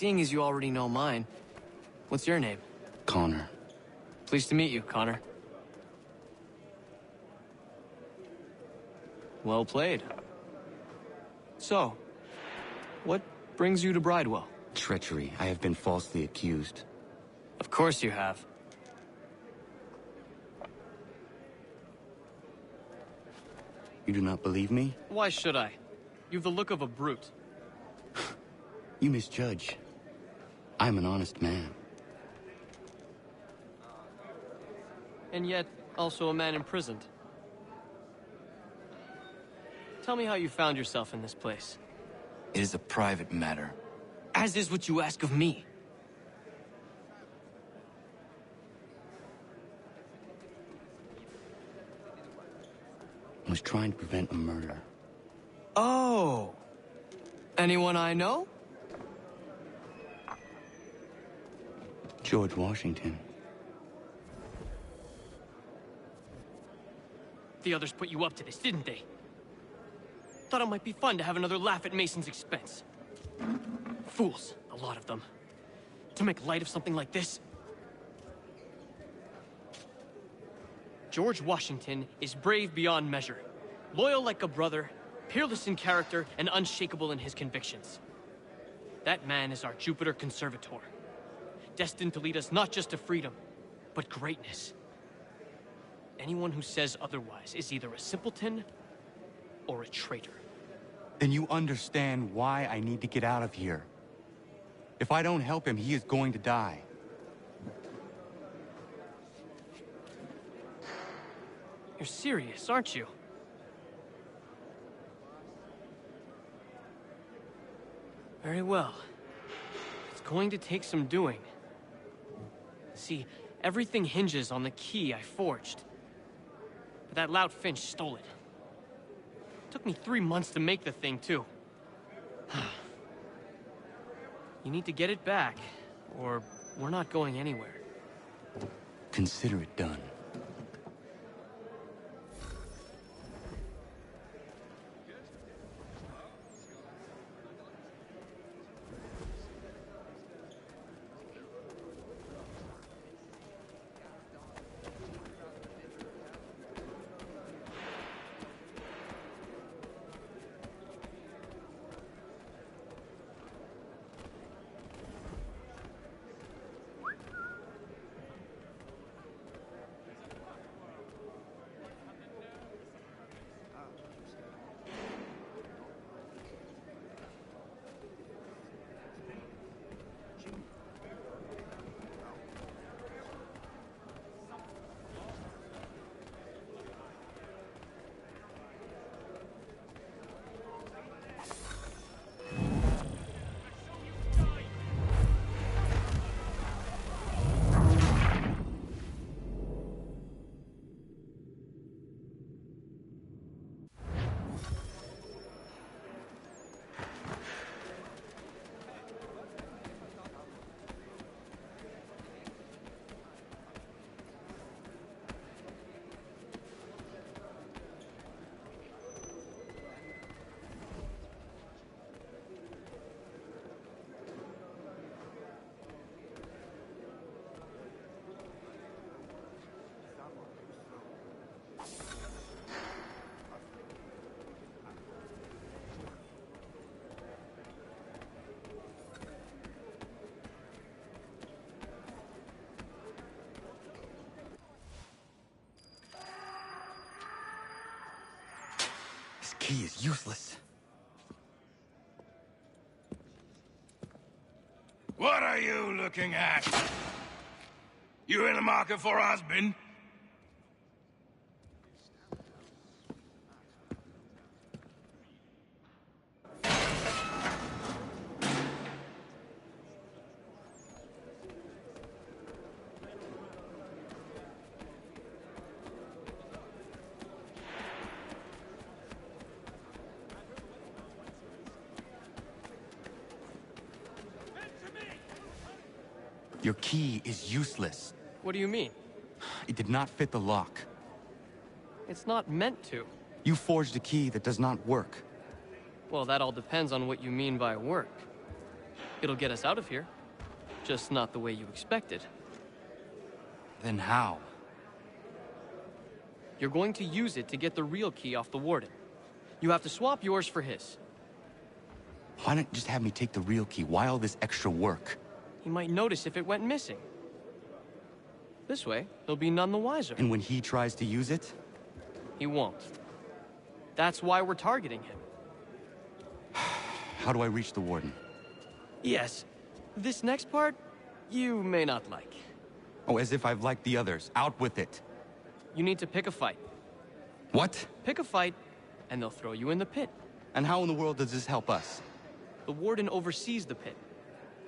seeing as you already know mine, what's your name? Connor. Pleased to meet you, Connor. Well played. So, what brings you to Bridewell? Treachery. I have been falsely accused. Of course you have. You do not believe me? Why should I? You've the look of a brute. You misjudge. I'm an honest man. And yet, also a man imprisoned. Tell me how you found yourself in this place. It is a private matter. As is what you ask of me. I was trying to prevent a murder. Oh! Anyone I know? George Washington. The others put you up to this, didn't they? Thought it might be fun to have another laugh at Mason's expense. Fools, a lot of them. To make light of something like this. George Washington is brave beyond measure, loyal like a brother, peerless in character, and unshakable in his convictions. That man is our Jupiter Conservator, destined to lead us not just to freedom, but greatness. Anyone who says otherwise is either a simpleton or a traitor. Then you understand why I need to get out of here. If I don't help him, he is going to die. You're serious, aren't you? Very well. It's going to take some doing. See, everything hinges on the key I forged. But that lout Finch stole it. Took me 3 months to make the thing, too. You need to get it back, or we're not going anywhere. Consider it done. This key is useless. What are you looking at? You in the market for a husband? Your key is useless. What do you mean? It did not fit the lock. It's not meant to. You forged a key that does not work. Well, that all depends on what you mean by work. It'll get us out of here. Just not the way you expected. Then how? You're going to use it to get the real key off the Warden. You have to swap yours for his. Why not just have me take the real key? Why all this extra work? He might notice if it went missing. This way, he'll be none the wiser. And when he tries to use it? He won't. That's why we're targeting him. How do I reach the Warden? Yes. This next part, you may not like. Oh, as if I've liked the others. Out with it. You need to pick a fight. What? Pick a fight, and they'll throw you in the pit. And how in the world does this help us? The Warden oversees the pit.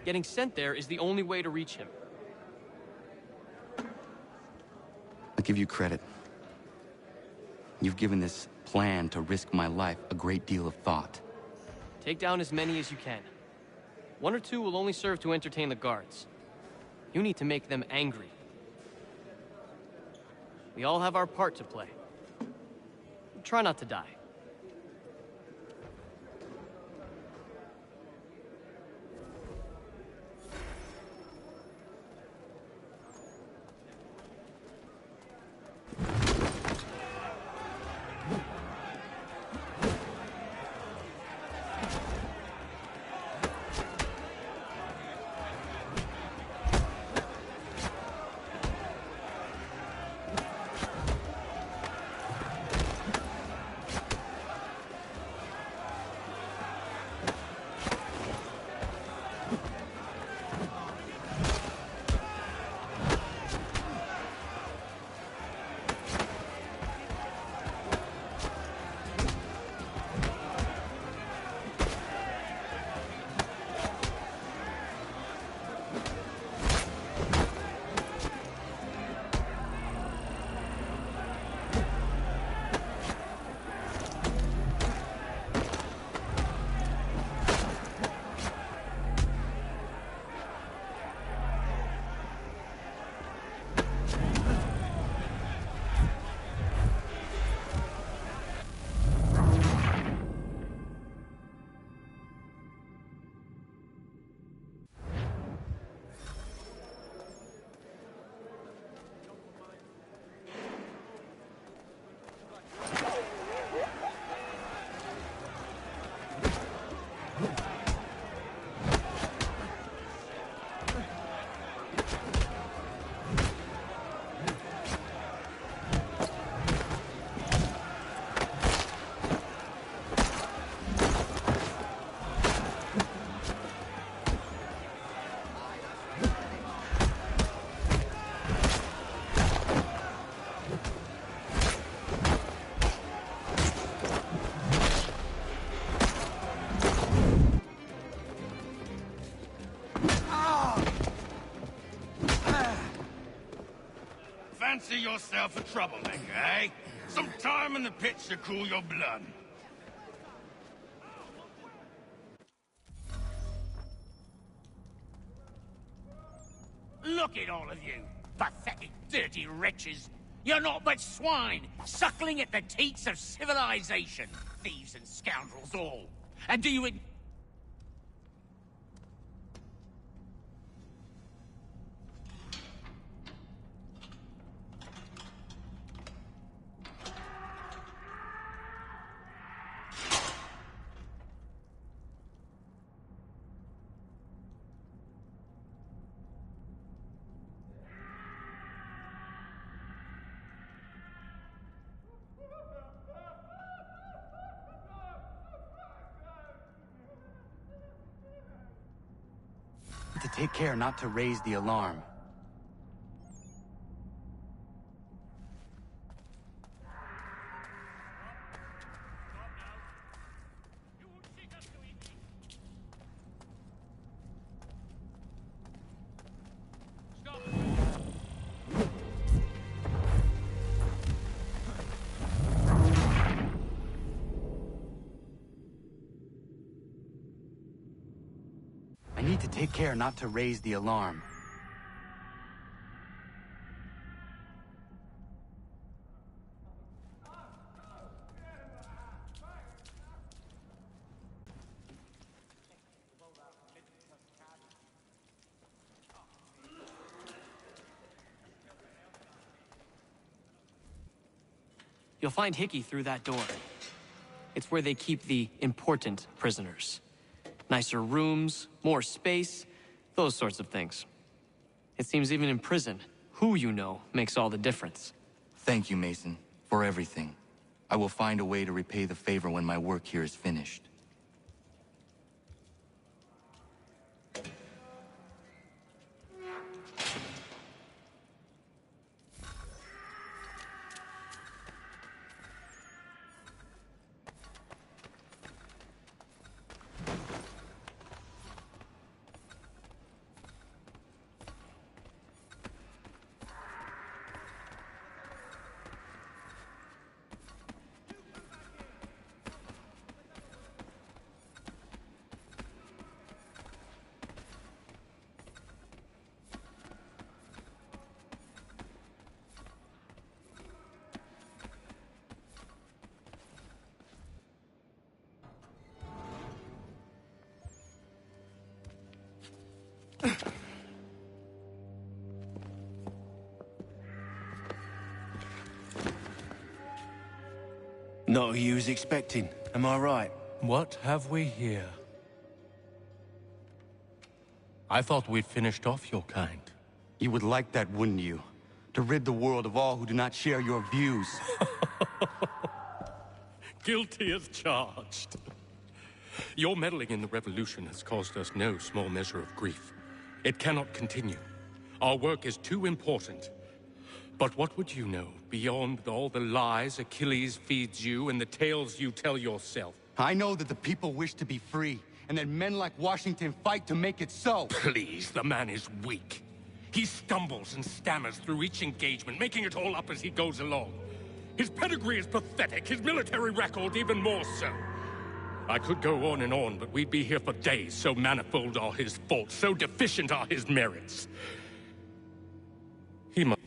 Getting sent there is the only way to reach him. I'll give you credit. You've given this plan to risk my life a great deal of thought. Take down as many as you can. 1 or 2 will only serve to entertain the guards. You need to make them angry. We all have our part to play. Try not to die. Fancy yourself a troublemaker, eh? Some time in the pits to cool your blood. Look at all of you, pathetic, dirty wretches. You're not but swine, suckling at the teats of civilization. Thieves and scoundrels all. And do you... To take care not to raise the alarm. I need to take care not to raise the alarm. You'll find Hickey through that door. It's where they keep the important prisoners. Nicer rooms, more space, those sorts of things. It seems even in prison, who you know makes all the difference. Thank you, Mason, for everything. I will find a way to repay the favor when my work here is finished. Not who you was expecting, am I right? What have we here? I thought we'd finished off your kind. You would like that, wouldn't you? To rid the world of all who do not share your views. Guilty as charged. Your meddling in the revolution has caused us no small measure of grief. It cannot continue. Our work is too important. But what would you know beyond all the lies Achilles feeds you and the tales you tell yourself? I know that the people wish to be free, and that men like Washington fight to make it so. Please, the man is weak. He stumbles and stammers through each engagement, making it all up as he goes along. His pedigree is pathetic, his military record even more so. I could go on and on, but we'd be here for days. So manifold are his faults, so deficient are his merits. He must...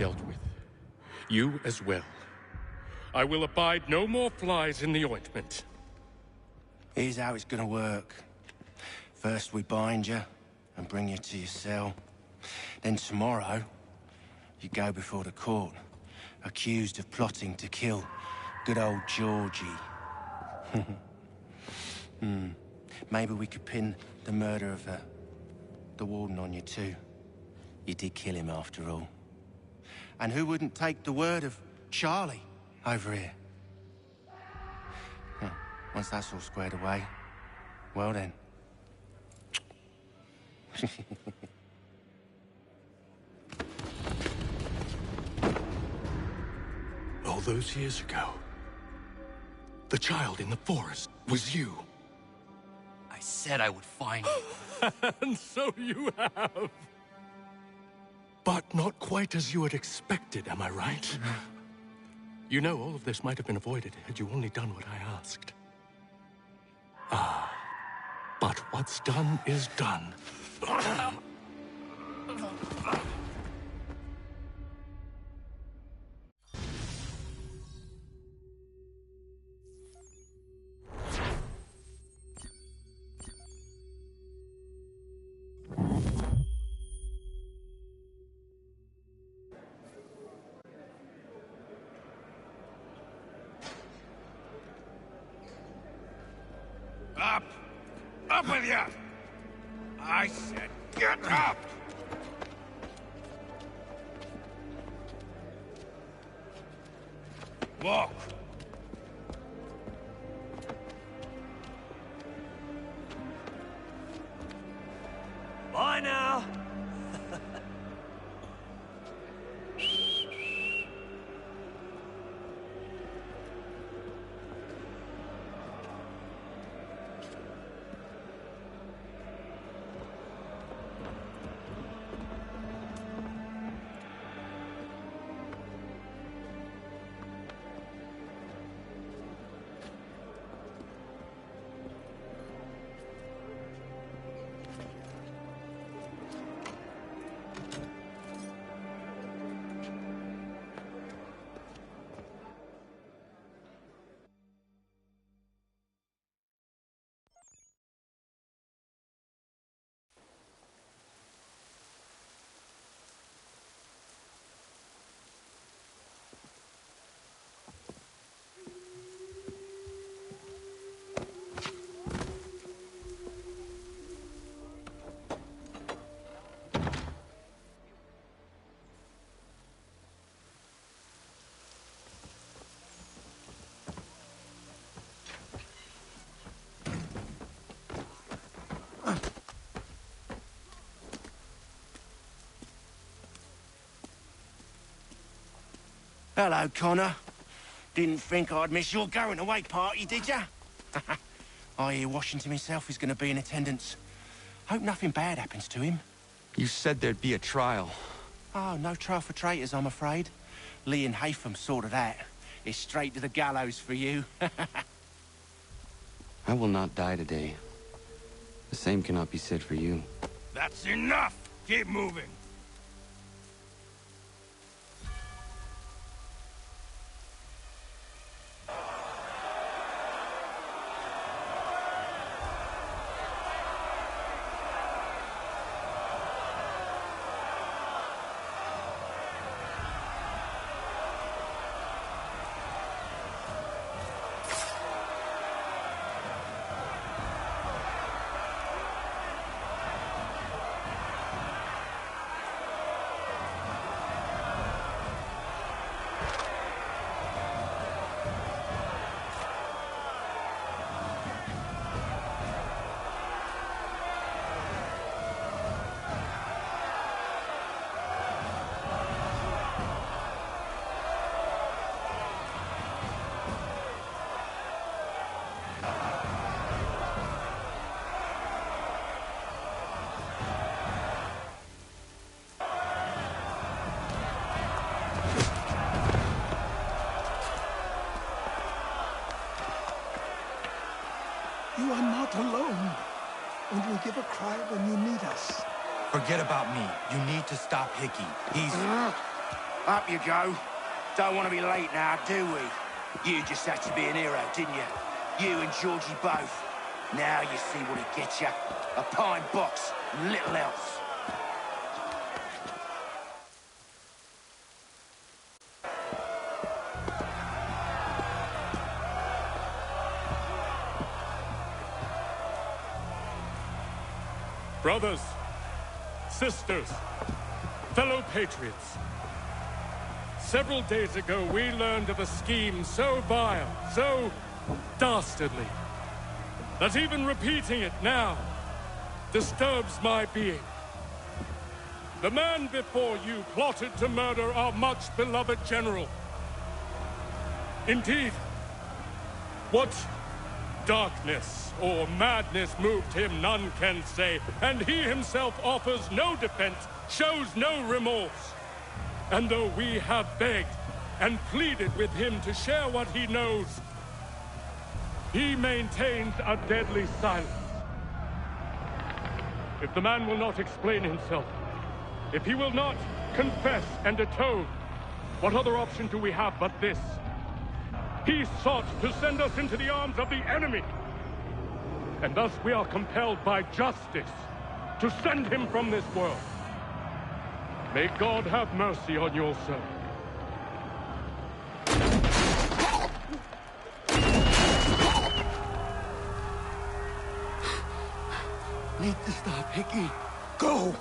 dealt with. You as well. I will abide no more flies in the ointment. Here's how it's gonna work. First we bind you and bring you to your cell. Then tomorrow, you go before the court, accused of plotting to kill good old Georgie. Maybe we could pin the murder of the warden on you too. You did kill him after all. And who wouldn't take the word of Charlie over here? Once that's all squared away, well then. All those years ago, the child in the forest was you. I said I would find you. And so you have. But not quite as you had expected, am I right? You know, all of this might have been avoided had you only done what I asked. Ah, but what's done is done. Up! Up with you! I said get up! Walk! Bye now! Hello, Connor. Didn't think I'd miss your going-away party, did ya? I hear Washington himself is going to be in attendance. Hope nothing bad happens to him. You said there'd be a trial. Oh, no trial for traitors, I'm afraid. Lee and Haytham sorted that. It's straight to the gallows for you. I will not die today. The same cannot be said for you. That's enough! Keep moving! You are not alone. Only give a cry when you need us. Forget about me. You need to stop Hickey. He's... Up you go. Don't want to be late now, do we? You just had to be an hero, didn't you? You and Georgie both. Now you see what it gets you. A pine box, and little else. Brothers, sisters, fellow patriots. Several days ago, we learned of a scheme so vile, so dastardly, that even repeating it now disturbs my being. The man before you plotted to murder our much-beloved general. Indeed, what darkness or madness moved him, none can say, and he himself offers no defense, shows no remorse. And though we have begged and pleaded with him to share what he knows, he maintains a deadly silence. If the man will not explain himself, if he will not confess and atone, what other option do we have but this? He sought to send us into the arms of the enemy. And thus we are compelled by justice to send him from this world. May God have mercy on your soul. Need to stop, Hickey. Go!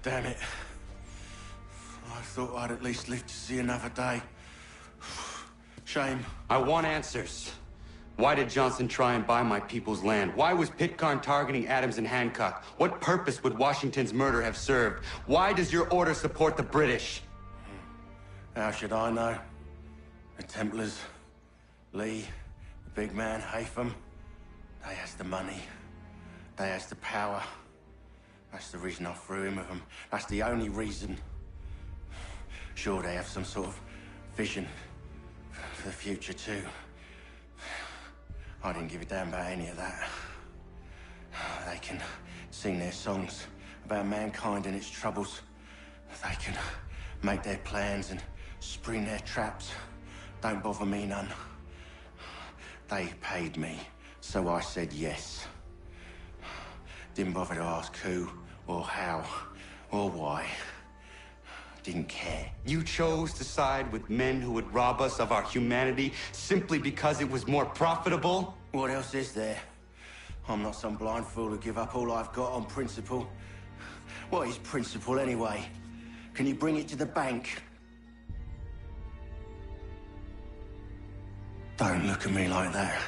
Damn it. I thought I'd at least live to see another day. Shame. I want answers. Why did Johnson try and buy my people's land? Why was Pitcairn targeting Adams and Hancock? What purpose would Washington's murder have served? Why does your order support the British? How should I know? The Templars, Lee, the big man, Haytham, they has the money. They has the power. That's the reason I threw in with them. That's the only reason. Sure, they have some sort of vision for the future, too. I didn't give a damn about any of that. They can sing their songs about mankind and its troubles. They can make their plans and spring their traps. Don't bother me none. They paid me, so I said yes. Didn't bother to ask who, or how, or why. Didn't care. You chose to side with men who would rob us of our humanity simply because it was more profitable? What else is there? I'm not some blind fool who give up all I've got on principle. What is principle anyway? Can you bring it to the bank? Don't look at me like that.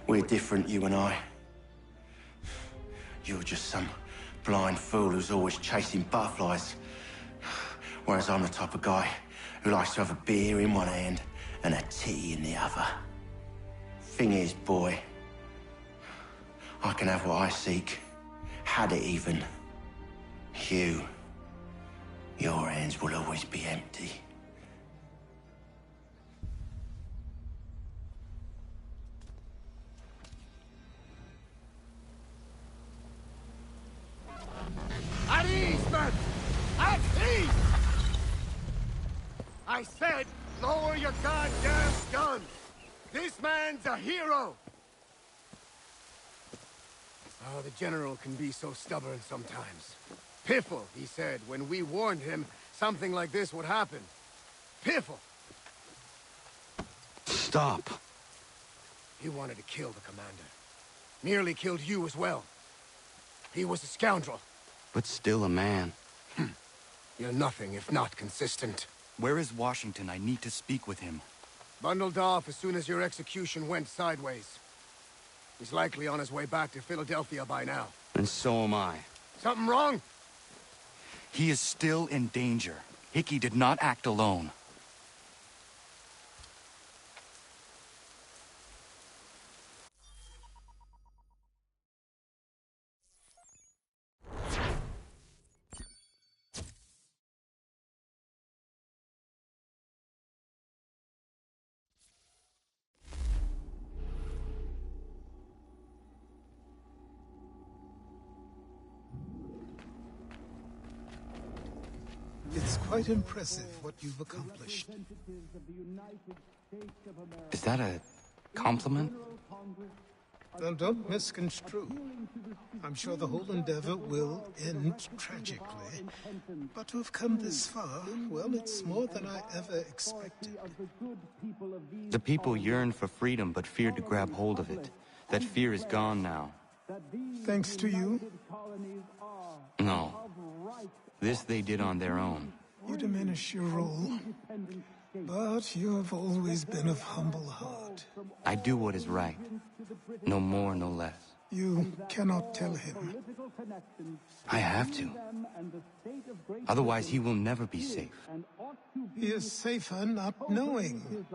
We're different, you and I. You're just some blind fool who's always chasing butterflies. Whereas I'm the type of guy who likes to have a beer in one hand and a tea in the other. Thing is, boy, I can have what I seek. Had it even. Your hands will always be empty. At ease, men! At ease! I said, lower your goddamn guns! This man's a hero! Oh, the General can be so stubborn sometimes. Piffle, he said, when we warned him something like this would happen. Piffle! Stop. He wanted to kill the commander. Nearly killed you as well. He was a scoundrel. But still a man. You're nothing if not consistent. Where is Washington? I need to speak with him. Bundled off as soon as your execution went sideways. He's likely on his way back to Philadelphia by now. And so am I. Something wrong? He is still in danger. Hickey did not act alone. It's quite impressive what you've accomplished. Is that a compliment? Now, don't misconstrue. I'm sure the whole endeavor will end tragically. But to have come this far, well, it's more than I ever expected. The people yearned for freedom but feared to grab hold of it. That fear is gone now. Thanks to you? No. This they did on their own. You diminish your role. But you have always been of humble heart. I do what is right. No more, no less. You cannot tell him. I have to. Otherwise, he will never be safe. He is safer not knowing.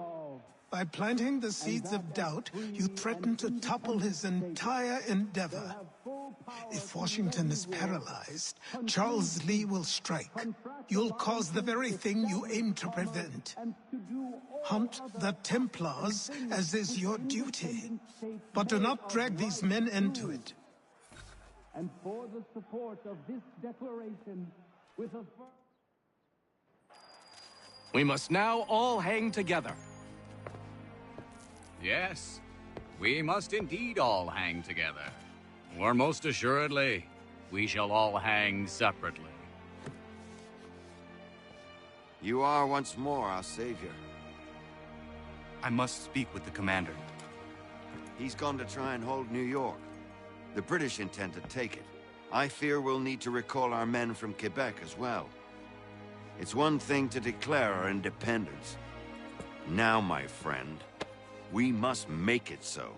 By planting the seeds of doubt, you threaten to topple his entire endeavor. If Washington is paralyzed, Charles Lee will strike. You'll cause the very thing you aim to prevent. Hunt the Templars, as is your duty. But do not drag these men into it. And for the support of this declaration, with a... We must now all hang together. Yes, we must indeed all hang together. Or most assuredly, we shall all hang separately. You are once more our savior. I must speak with the commander. He's gone to try and hold New York. The British intend to take it. I fear we'll need to recall our men from Quebec as well. It's one thing to declare our independence. Now, my friend, we must make it so.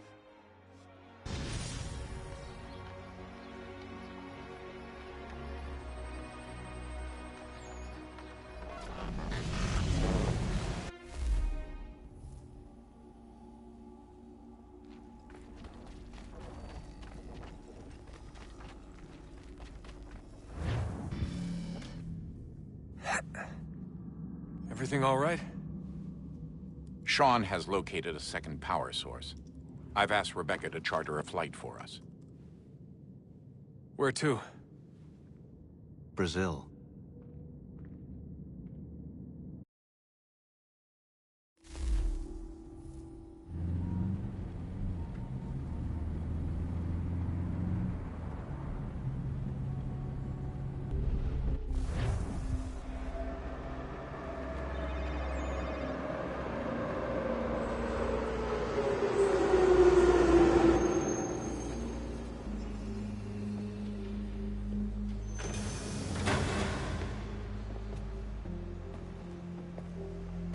Everything all right? Sean has located a second power source. I've asked Rebecca to charter a flight for us. Where to? Brazil.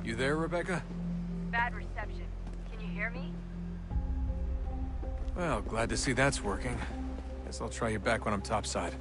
You there, Rebecca? Bad reception. Can you hear me? Well, glad to see that's working. Guess I'll try you back when I'm topside.